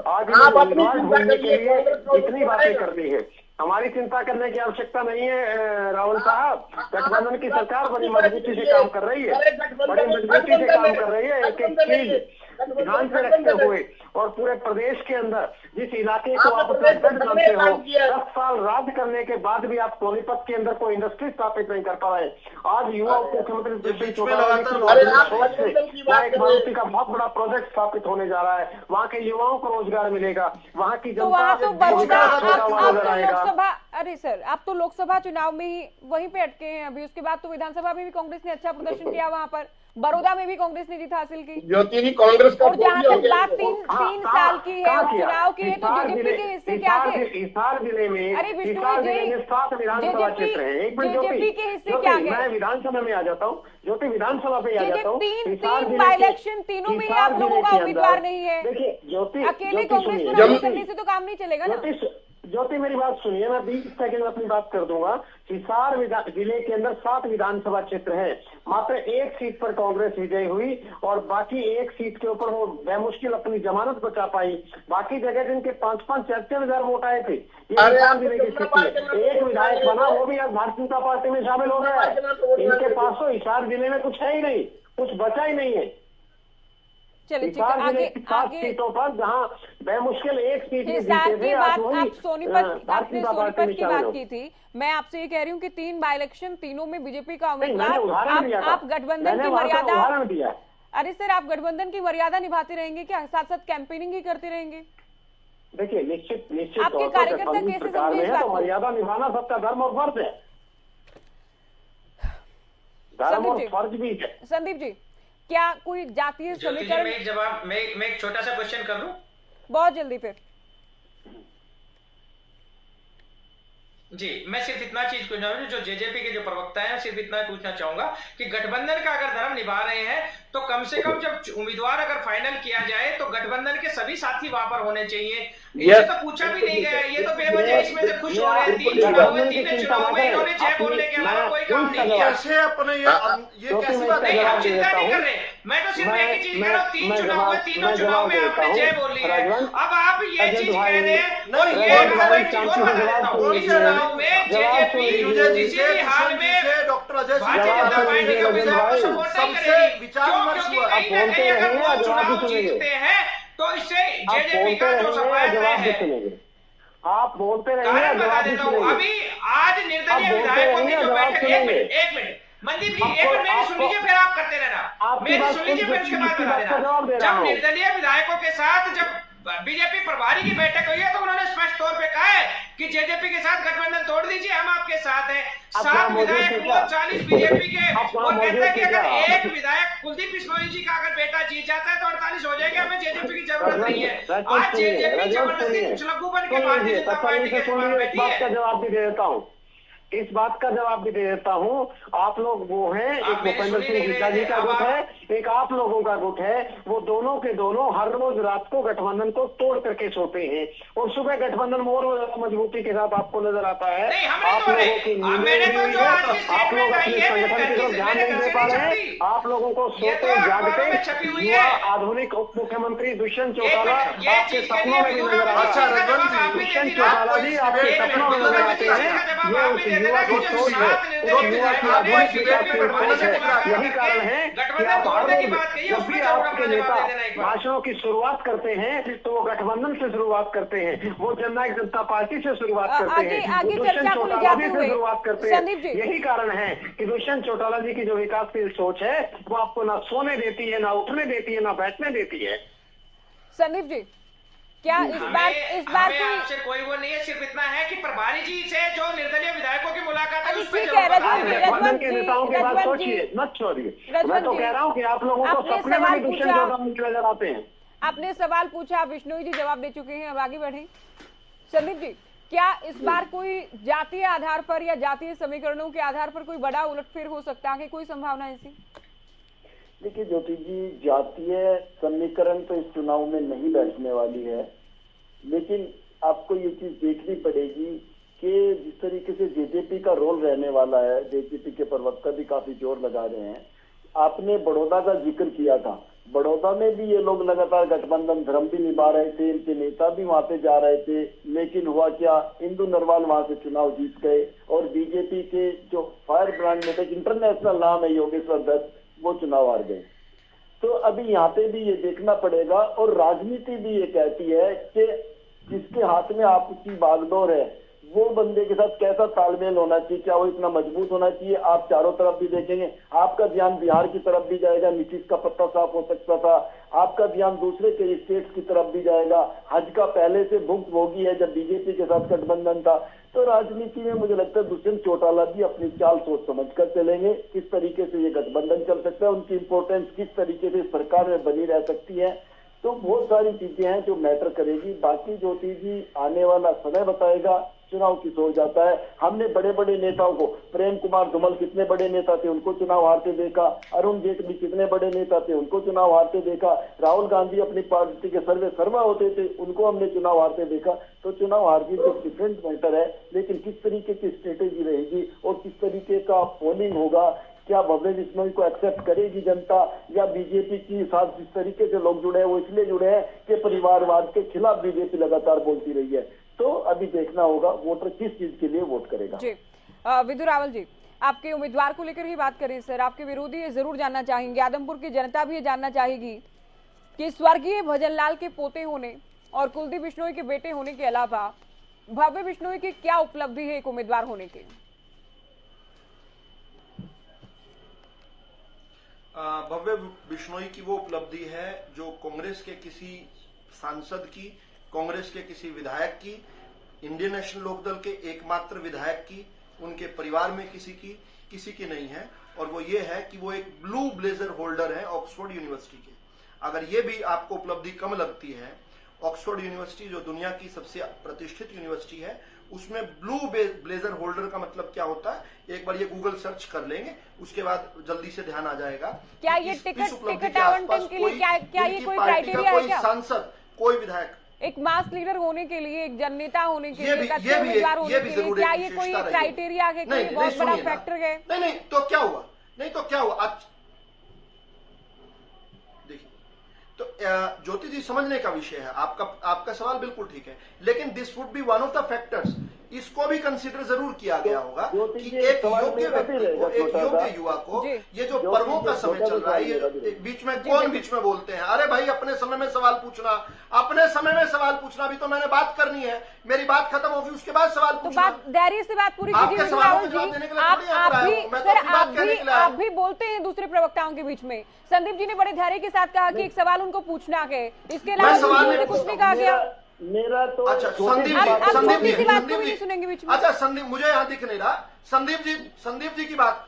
आज उम्मीदवार ढूंढने के लिए इतनी बातें करती है। हमारी चिंता करने की आवश्यकता नहीं है राहुल साहब। गठबंधन की सरकार बड़ी मजबूती से काम कर रही है, बड़ी मजबूती से काम कर रही है। एक एक चीज ध्यान से रखते हुए और पूरे प्रदेश के अंदर जिस इलाके को आप अपना गढ़ मानते हो, 10 साल राज करने के बाद भी आप सोनीपत के अंदर कोई इंडस्ट्री स्थापित नहीं कर पाए। आज युवा उप मुख्यमंत्री दुष्यंत चौटाला एक मारुति का बहुत बड़ा प्रोजेक्ट स्थापित होने जा रहा है। वहाँ के युवाओं को रोजगार मिलेगा, वहाँ की जनता नजर आएगा। अरे सर, आप तो लोकसभा चुनाव में ही वहीं पे अटके हैं अभी। उसके बाद तो विधानसभा में भी कांग्रेस ने अच्छा प्रदर्शन किया, वहाँ पर बड़ौदा में भी कांग्रेस ने जीत हासिल की। ज्योति जी कांग्रेस का और जहाँ तक बात तीन साल की है उपचुनाव की है, तो जेजेपी के हिस्से क्या थे? हिसार जिले में अरे विष्णु जी, 7 विधानसभा क्षेत्र है। जेजेपी के हिस्से क्या है? मैं विधानसभा में आ जाता हूँ, ज्योति विधानसभा पे आ जाता हूँ। तीन बाई इलेक्शन, तीनों में आप लोगों का उम्मीदवार नहीं है। देखिए ज्योति, अकेले कांग्रेस को राजी करने से तो काम नहीं चलेगा ना। ज्योति मेरी बात सुनिए, मैं 20 सेकंड में अपनी बात कर दूंगा। हिसार जिले के अंदर 7 विधानसभा क्षेत्र है, मात्र 1 सीट पर कांग्रेस विजयी हुई और बाकी 1 सीट के ऊपर वो बेमुश्किल अपनी जमानत बचा पाई। बाकी जगह जिनके 5-5 4-4 हजार वोट आए थे, ये हिसार जिले की स्थिति है। 1 विधायक बना, वो भी आज भारतीय जनता पार्टी में शामिल हो गया है। इनके पास तो हिसार जिले में कुछ है ही नहीं, कुछ बचा ही नहीं है। चलिए ठीक है, आगे सीटों पर जहां बेमुश्किल 1 सीट हिसार की बात, आप सोनीपत, आपने सोनीपत की बात की थी। मैं आपसे ये कह रही हूँ कि 3 बाई इलेक्शन, तीनों में बीजेपी का उम्मीदवार, आप गठबंधन की मर्यादा, अरे सर आप गठबंधन की मर्यादा निभाते रहेंगे क्या? साथ साथ कैंपेनिंग ही करते रहेंगे? देखिए निश्चित आपके कार्यकर्ता कैसे समझे इस बात को? मर्यादा निभाना सबका धर्म और फर्ज है, धर्म और फर्ज भी है। संदीप जी, क्या कोई जातीय समीकरण? मैं एक छोटा सा क्वेश्चन कर लूं बहुत जल्दी फिर। जी, मैं सिर्फ इतना चीज पूछना चाहूंगा, जो जेजेपी के जो प्रवक्ता हैं, सिर्फ इतना पूछना चाहूंगा कि गठबंधन का अगर धर्म निभा रहे हैं तो कम से कम जब उम्मीदवार अगर फाइनल किया जाए तो गठबंधन के सभी साथी वहां पर होने चाहिए। ये तो पूछा भी नहीं गया, ये तो बेवजह इसमें से खुश हो रहे हैं। 3 चुनाव में, 3 चुनाव में इन्होंने जय बोलने के अलावा कोई काम नहीं किया। ये कैसी बात नहीं, हम चिंता नहीं कर रहे, मैं तो सिर्फ एक ही चीज कह रहा हूँ, 3 चुनाव में, तीनों चुनाव में आपने जय बोली है। अब आप ये चीज कह दें और ये एक चीज और बता देता हूँ, इस चुनाव में जेजेपी किसी भी हाल में डॉक्टर अजय भारतीय जनता पार्टी का विधायक को सपोर्ट नहीं करेगी। क्योंकि कहीं ना कहीं अगर वो चुनाव जीतते हैं तो इससे जेजेपी का जो सफाया है, आप बोलते रहिए, बता देता हूँ। अभी आज निर्दलीय विधायकों की जो बैठक, एक मिनट मनदीप जी, एक मिनट मेरी सुन लीजिए, फिर आप करते रहना, मेरी सुन लीजिए, फिर उसके बाद बता देना। जब निर्दलीय विधायकों के साथ जब बीजेपी प्रभारी की बैठक हुई है तो उन्होंने स्पष्ट तौर पे कहा है कि जेजेपी के साथ गठबंधन तोड़ दीजिए, हम आपके साथ हैं। 7 विधायक वो 40 बीजेपी के, और कहते हैं कि अगर एक विधायक कुलदीप बिश्नोई जी का अगर बेटा जीत जाता है तो 48 हो जाएगा, हमें जेजेपी की जरूरत नहीं है। आज जेजेपी जबरदस्ती छुलग्गू बन के भारतीय जनता पार्टी के खिलाफ बैठी है। जवाब भी दे देता हूँ, इस बात का जवाब भी दे देता हूँ। आप लोग वो हैं, एक भूपेंद्र सिंह हुड्डा जी का गुट है, एक आप लोगों का गुट है। वो दोनों के दोनों हर रोज रात को गठबंधन को तोड़ करके सोते हैं और सुबह गठबंधन और मजबूती के साथ आपको नजर आता है। आप लोगों की नींद नहीं हुई है, आप लोग अपने संगठन की तरफ ध्यान नहीं दे पा रहे हैं। आप लोगों को सोते जागते युवा आधुनिक उप मुख्यमंत्री दुष्यंत चौटाला आपके सपनों में भी नजर आता है। दुष्यंत चौटाला जी आपके सपनों में नजर आते हैं। युवा की सोच है, युवा की आधुनिक विकास की सोच है। यही कारण है कि आप हर रोज जब भी आपके नेता भाषणों की शुरुआत करते हैं तो वो गठबंधन से शुरुआत करते हैं, वो जननायक जनता पार्टी से शुरुआत करते हैं, दुष्यंत चौटाला जी से शुरुआत करते हैं। यही कारण है कि दुष्यंत चौटाला जी की जो विकासशील सोच है वो आपको ना सोने देती है, ना उठने देती है, ना बैठने देती है। संदीप जी, क्या इस बार आपसे कोई वो नहीं है, सिर्फ इतना है कि प्रभारी जी से जो निर्दलीय विधायकों की मुलाकात है उस पर गठबंधन के नेताओं की बात सोचिए, मत छोड़िए। मैं तो कह रहा हूँ कि आप लोगों को सपने में दुष्यंत चौटाला नजर आते हैं। आपने सवाल पूछा, बिश्नोई जी जवाब दे चुके हैं, अब आगे बढ़े। संदीप जी, क्या इस बार कोई जातीय आधार पर या जातीय समीकरणों के आधार पर कोई बड़ा उलटफेर हो सकता है? कोई संभावना ऐसी? देखिए ज्योति जी, जातीय समीकरण तो इस चुनाव में नहीं बैठने वाली है, लेकिन आपको ये चीज देखनी पड़ेगी कि जिस तरीके से जेजेपी का रोल रहने वाला है, जेजेपी के प्रवक्ता भी काफी जोर लगा रहे हैं। आपने बड़ौदा का जिक्र किया था, बड़ौदा में भी ये लोग लगातार गठबंधन धर्म भी निभा रहे थे, इनके नेता भी वहां पे जा रहे थे, लेकिन हुआ क्या, इंदु नरवाल वहां से चुनाव जीत गए और बीजेपी के जो फायर ब्रांड नेता, इंटरनेशनल नाम है योगेश्वर दत्त, वो चुनाव हार गए। तो अभी यहाँ पे भी ये देखना पड़ेगा, और राजनीति भी ये कहती है कि जिसके हाथ में आपकी बागडोर है वो बंदे के साथ कैसा तालमेल होना चाहिए, क्या वो इतना मजबूत होना चाहिए। आप चारों तरफ भी देखेंगे, आपका ध्यान बिहार की तरफ भी जाएगा, नीतीश का पत्ता साफ हो सकता था, आपका ध्यान दूसरे के स्टेट्स की तरफ भी जाएगा। हज का पहले से भुक्तभोगी है जब बीजेपी के साथ गठबंधन था। तो राजनीति में मुझे लगता है दुष्यंत चौटाला भी अपनी चाल सोच समझ कर चलेंगे, किस तरीके से ये गठबंधन चल सकता है, उनकी इंपोर्टेंस किस तरीके से सरकार में बनी रह सकती है। तो बहुत सारी चीजें हैं जो मैटर करेगी। बाकी ज्योति जी आने वाला समय बताएगा चुनाव किस हो जाता है। हमने बड़े बड़े नेताओं को, प्रेम कुमार धूमल कितने बड़े नेता थे, उनको चुनाव हारते देखा। अरुण जेटली कितने बड़े नेता थे, उनको चुनाव हारते देखा। राहुल गांधी अपनी पार्टी के सर्वे सर्वा होते थे, उनको हमने चुनाव हारते देखा। तो चुनाव हार जीत एक डिफरेंट मैटर है, लेकिन किस तरीके की स्ट्रेटेजी रहेगी और किस तरीके का पोलिंग होगा, क्या भव्य बिश्नोई को एक्सेप्ट करेगी जनता, या बीजेपी की साथ जिस तरीके से लोग जुड़े हैं वो इसलिए जुड़े हैं कि परिवारवाद के खिलाफ बीजेपी लगातार बोलती रही है। तो अभी देखना होगा वोटर किस चीज के लिए वोट करेगा। जी विदु रावल जी, आपके उम्मीदवार को लेकर ही बात करें सर। आपके विरोधी ये जरूर जानना चाहेंगे, आदमपुर की जनता भी ये जानना चाहेगी कि स्वर्गीय भजनलाल के पोते होने और कुलदीप बिश्नोई के बेटे होने के अलावा भव्य बिश्नोई की क्या उपलब्धि है एक उम्मीदवार होने की? भव्य बिश्नोई की वो उपलब्धि है जो कांग्रेस के किसी सांसद की, कांग्रेस के किसी विधायक की, इंडियन नेशनल लोकदल के एकमात्र विधायक की, उनके परिवार में किसी की नहीं है। और वो ये है कि वो एक ब्लू ब्लेजर होल्डर है ऑक्सफोर्ड यूनिवर्सिटी के। अगर ये भी आपको उपलब्धि कम लगती है, ऑक्सफोर्ड यूनिवर्सिटी जो दुनिया की सबसे प्रतिष्ठित यूनिवर्सिटी है, उसमें ब्लू ब्लेजर होल्डर का मतलब क्या होता है, एक बार ये गूगल सर्च कर लेंगे, उसके बाद जल्दी से ध्यान आ जाएगा। क्या ये टिकट आवंटन के लिए क्या ये कोई क्राइटेरिया है क्या? सांसद, कोई विधायक, एक मास लीडर होने के लिए, एक जननेता होने के लिए, एक अच्छे उम्मीदवार होने के लिए, क्या ये कोई क्राइटेरिया है, कोई बहुत बड़ा फैक्टर है? नहीं तो क्या हुआ, नहीं तो क्या हुआ। देखिए, तो ज्योति जी समझने का विषय है, आपका सवाल बिल्कुल ठीक है, लेकिन this would be one of the factors. इसको भी कंसीडर जरूर किया गया होगा कि एक योग्य व्यक्ति को, एक योग्य युवा को, ये जो पर्वों का समय चल रहा है, ये बीच में बोलते हैं, अरे भाई अपने समय में सवाल पूछना, अपने समय में सवाल पूछना। भी तो मैंने बात करनी है, मेरी बात खत्म होगी उसके बाद सवाल पूछना। तो धैर्य से बात पूरी कीजिए राहुल जी। आप भी बोलते हैं दूसरे प्रवक्ताओं के बीच में। संदीप जी ने बड़े धैर्य के साथ कहा कि एक सवाल उनको पूछना है, इसके अलावा कुछ नहीं कहा गया। मेरा तो अच्छा संदीप जी सुनेंगे बीच में। अच्छा संदीप, मुझे यहाँ दिख नहीं रहा संदीप जी की बात।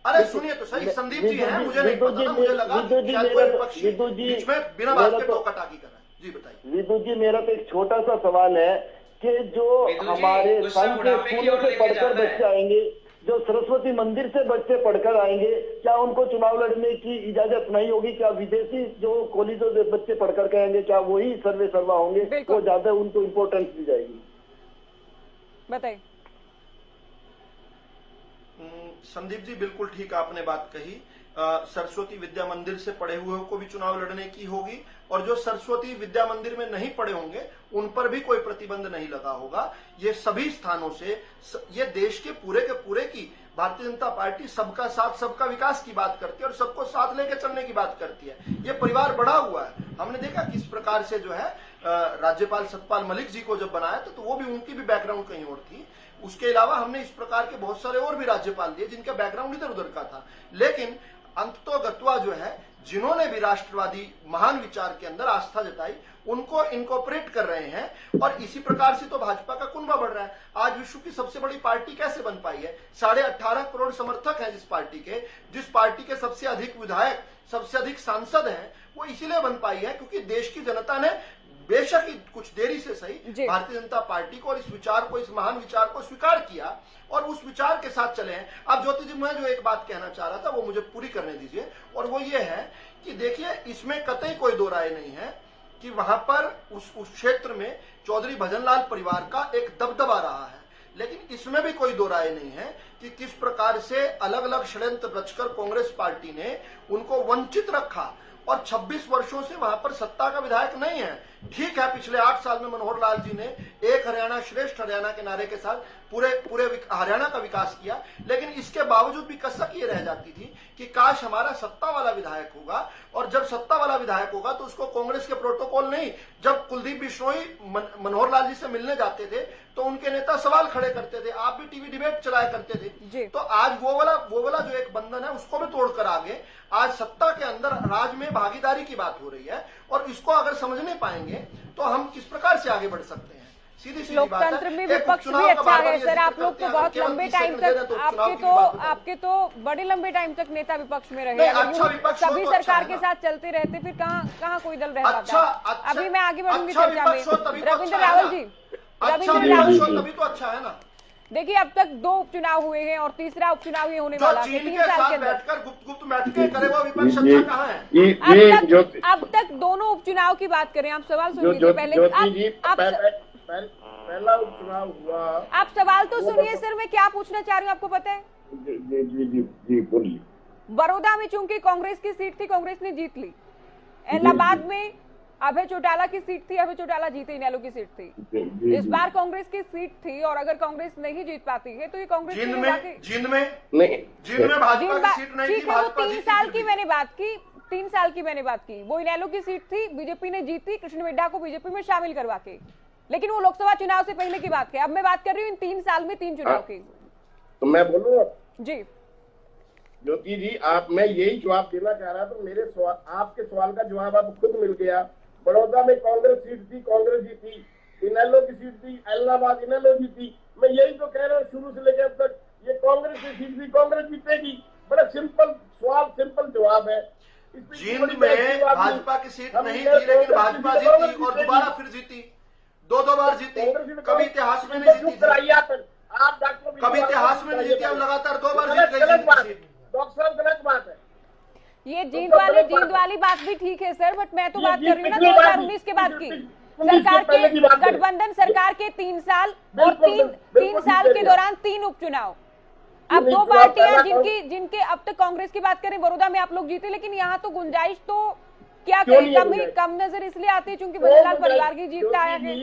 अरे सुनिए तो सही, संदीप जी हैं, मुझे नहीं पता था, मुझे लगा शायद कोई पक्षी बीच में बिना बात के टोका-टाकी कर रहा है। जी बताइए। विदु जी, मेरा तो एक छोटा सा सवाल है कि जो हमारे संघ के स्कूलों से पढ़कर बच्चे आएंगे, जो सरस्वती मंदिर से बच्चे पढ़कर आएंगे, क्या उनको चुनाव लड़ने की इजाजत नहीं होगी? क्या विदेशी जो कॉलेजों से बच्चे पढ़कर के आएंगे, क्या वही सर्वे सर्वा होंगे? वो ज्यादा उनको इम्पोर्टेंस दी जाएगी? बताइए। संदीप जी बिल्कुल ठीक आपने बात कही। सरस्वती विद्या मंदिर से पढ़े हुए को भी चुनाव लड़ने की होगी, और जो सरस्वती विद्या मंदिर में नहीं पढ़े होंगे उन पर भी कोई प्रतिबंध नहीं लगा होगा। ये सभी स्थानों से, ये देश के पूरे की भारतीय जनता पार्टी सबका साथ सबका विकास की बात करती है और सबको साथ लेके चलने की बात करती है। ये परिवार बड़ा हुआ है। हमने देखा किस प्रकार से जो है राज्यपाल सत्यपाल मलिक जी को जब बनाया तो वो भी, उनकी भी बैकग्राउंड कहीं और थी। उसके अलावा हमने इस प्रकार के बहुत सारे और भी राज्यपाल दिए जिनका बैकग्राउंड इधर उधर का था, लेकिन अंततोगत्वा जो है जिन्होंने भी राष्ट्रवादी महान विचार के अंदर आस्था जताई उनको इनकॉर्पोरेट कर रहे हैं, और इसी प्रकार से तो भाजपा का कुनबा बढ़ रहा है। आज विश्व की सबसे बड़ी पार्टी कैसे बन पाई है? 18.5 करोड़ समर्थक हैं जिस पार्टी के सबसे अधिक विधायक, सबसे अधिक सांसद हैं, वो इसीलिए बन पाई है क्योंकि देश की जनता ने बेशक ही कुछ देरी से सही भारतीय जनता पार्टी को और इस विचार को, इस महान विचार को स्वीकार किया और उस विचार के साथ चले हैं। अब ज्योति जी, मैं जो एक बात कहना चाह रहा था वो मुझे पूरी करने दीजिए, और वो ये है कि देखिए, इसमें कतई कोई दो राय नहीं है कि वहां पर उस क्षेत्र में चौधरी भजनलाल परिवार का एक दबदबा रहा है, लेकिन इसमें भी कोई दो राय नहीं है कि किस प्रकार से अलग अलग षड्यंत्र रचकर कांग्रेस पार्टी ने उनको वंचित रखा और 26 वर्षों से वहां पर सत्ता का विधायक नहीं है। ठीक है, पिछले 8 साल में मनोहर लाल जी ने एक हरियाणा श्रेष्ठ हरियाणा के नारे के साथ पूरे हरियाणा का विकास किया, लेकिन इसके बावजूद भी कसक ये रह जाती थी कि काश हमारा सत्ता वाला विधायक होगा, और जब सत्ता वाला विधायक होगा तो उसको कांग्रेस के प्रोटोकॉल नहीं। जब कुलदीप बिश्नोई मनोहर लाल जी से मिलने जाते थे तो उनके नेता सवाल खड़े करते थे, आप भी टीवी डिबेट चलाया करते थे। तो आज वो वाला जो एक बंधन है उसको भी तोड़कर आगे आज सत्ता के अंदर राज में भागीदारी की बात हो रही है, और इसको अगर समझ नहीं पाएंगे तो हम किस प्रकार से आगे बढ़ सकते हैं। सीधी लोकतंत्र में विपक्ष भी अच्छा है सर। आप लोग तो बहुत लंबे टाइम तक आपके तो बड़े लंबे टाइम तक नेता विपक्ष में रहे, सभी सरकार के साथ चलते रहते, फिर कहाँ कोई दल रह पाता। अभी मैं आगे बढ़ूंगी चर्चा में। रविंद्र रावल जी, तभी तो अच्छा है ना। देखिए, अब तक 2 उपचुनाव हुए हैं और तीसरा उपचुनाव ये होने वाला है 3 साल के अंदर। गुप्त बैठकें करे वो विपक्ष अच्छा कहाँ है? अब तक दोनों उपचुनाव की बात करें। आप सवाल सुन लीजिए पहले। पहला उपचुनाव हुआ। आप सवाल तो सुनिए सर, मैं क्या पूछना चाह रही हूँ आपको पता है? जी बोलिए। बड़ौदा में चूंकि कांग्रेस की सीट थी, कांग्रेस ने जीत ली। इलाहाबाद में अभय चौटाला की सीट थी, अभय चौटाला जीते, इनेलो की सीट थी। इस बार कांग्रेस की सीट थी, और अगर कांग्रेस नहीं जीत पाती है तो ये कांग्रेस जिन में भाजपा की सीट नहीं थी। वो 3 साल की मैंने बात की, 3 साल की मैंने बात की। वो इनेलो की सीट थी, बीजेपी ने जीती कृष्ण मिड्ढा को बीजेपी में शामिल करवा के, लेकिन वो लोकसभा चुनाव से पहले की बात है। अब मैं बात कर रही हूँ इन 3 साल में 3 चुनाव की। तो मैं बोलूँ जी ज्योति जी, मैं यही जवाब देना चाह रहा था। मेरे सवाल, आपके सवाल का जवाब आपको खुद मिल गया। बड़ौदा में कांग्रेस सीट थी, कांग्रेस जीती। इनेलो की सीट थी, इलाहाबाद इनेलो जीती। मैं यही तो कह रहा हूँ शुरू से लेकर अब तक, ये कांग्रेस की सीट थी, कांग्रेस जीतेगी। बड़ा सिंपल सवाल, सिंपल जवाब है। जींद में भाजपा की सीट नहीं थी, लेकिन भाजपा जीती और दोबारा फिर जीती, 2 बार जीती। कभी इतिहास में नहीं जीती, कभी इतिहास में नहीं जीती, अब लगातार 2 बार जीत गई। डॉक्टर साहब, गलत बात है ये। जींद वाली बात भी ठीक है सर, बट मैं तो बात कर रही हूँ ना 2019 के बाद की सरकार के, गठबंधन सरकार के 3 साल और 3 साल के दौरान 3 उपचुनाव। अब 2 पार्टियां जिनके अब तक कांग्रेस की बात करें, बड़ौदा में आप लोग जीते, लेकिन यहाँ तो गुंजाइश तो क्या करें, कम नजर इसलिए आती है क्योंकि भजनलाल परिवार की जीत का आया है।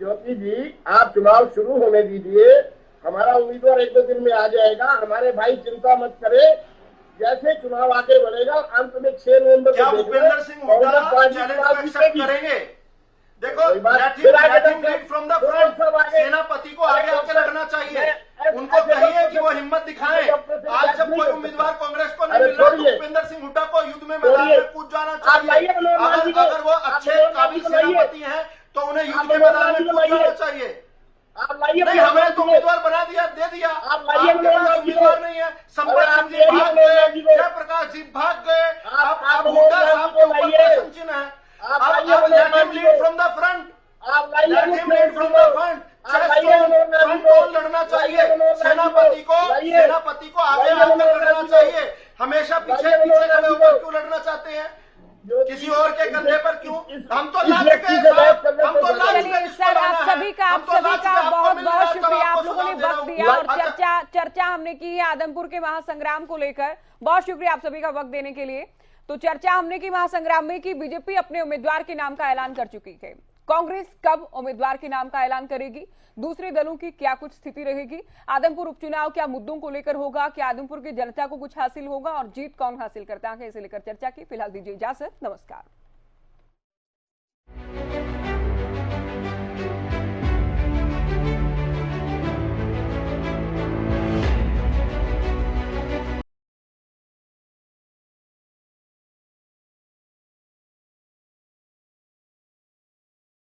ज्योति जी, आप चुनाव शुरू होने दीजिए, हमारा उम्मीदवार 1-2 दिन में आ जाएगा। हमारे भाई चिंता मत करे, जैसे चुनाव आगे बढ़ेगा अंत में 6 नवंबर क्या भूपेंद्र सिंह हुड्डा चैलेंज को एक्सेप्ट करेंगे? देखो, फ्रॉम द फ्रंट, सेनापति को आगे आके लड़ना चाहिए। उनको कहिए कि वो हिम्मत दिखाएं। आज जब कोई उम्मीदवार कांग्रेस को नहीं मिल रहा तो भूपेंद्र सिंह हुड्डा को युद्ध में मैदान में कूद जाना चाहिए। अगर वो अच्छे काबिल सेनापति हैं तो उन्हें युद्ध के मैदान में कूद जाना चाहिए। नहीं, हमने तो उम्मीदवार बना दिया, दे दिया। आपके पास उम्मीदवार नहीं है। संपत सिंह जी भाग गए, जयप्रकाश जी भाग गए, आप हुड्डा साहब के ऊपर प्रश्न चिन्ह है। आप let him lead from the front, let him lead from the front. Front लड़ना चाहिए, सेनापति को आगे आकर लड़ना चाहिए। हमेशा पीछे खड़े होकर क्यों लड़ना चाहते हैं? किसी और के कंधे पर क्यों? हम तो लाल के सर, आप सभी का बहुत बहुत शुक्रिया। आप लोगों ने वक्त दिया और चर्चा हमने की है आदमपुर के महासंग्राम को लेकर। बहुत शुक्रिया आप सभी का वक्त देने के लिए। तो चर्चा हमने की महासंग्राम में कि बीजेपी अपने उम्मीदवार के नाम का ऐलान कर चुकी है। कांग्रेस कब उम्मीदवार के नाम का ऐलान करेगी, दूसरे दलों की क्या कुछ स्थिति रहेगी, आदमपुर उपचुनाव क्या मुद्दों को लेकर होगा, क्या आदमपुर की जनता को कुछ हासिल होगा और जीत कौन हासिल करता है, इसे लेकर चर्चा की। फिलहाल दीजिए इजाजत, नमस्कार।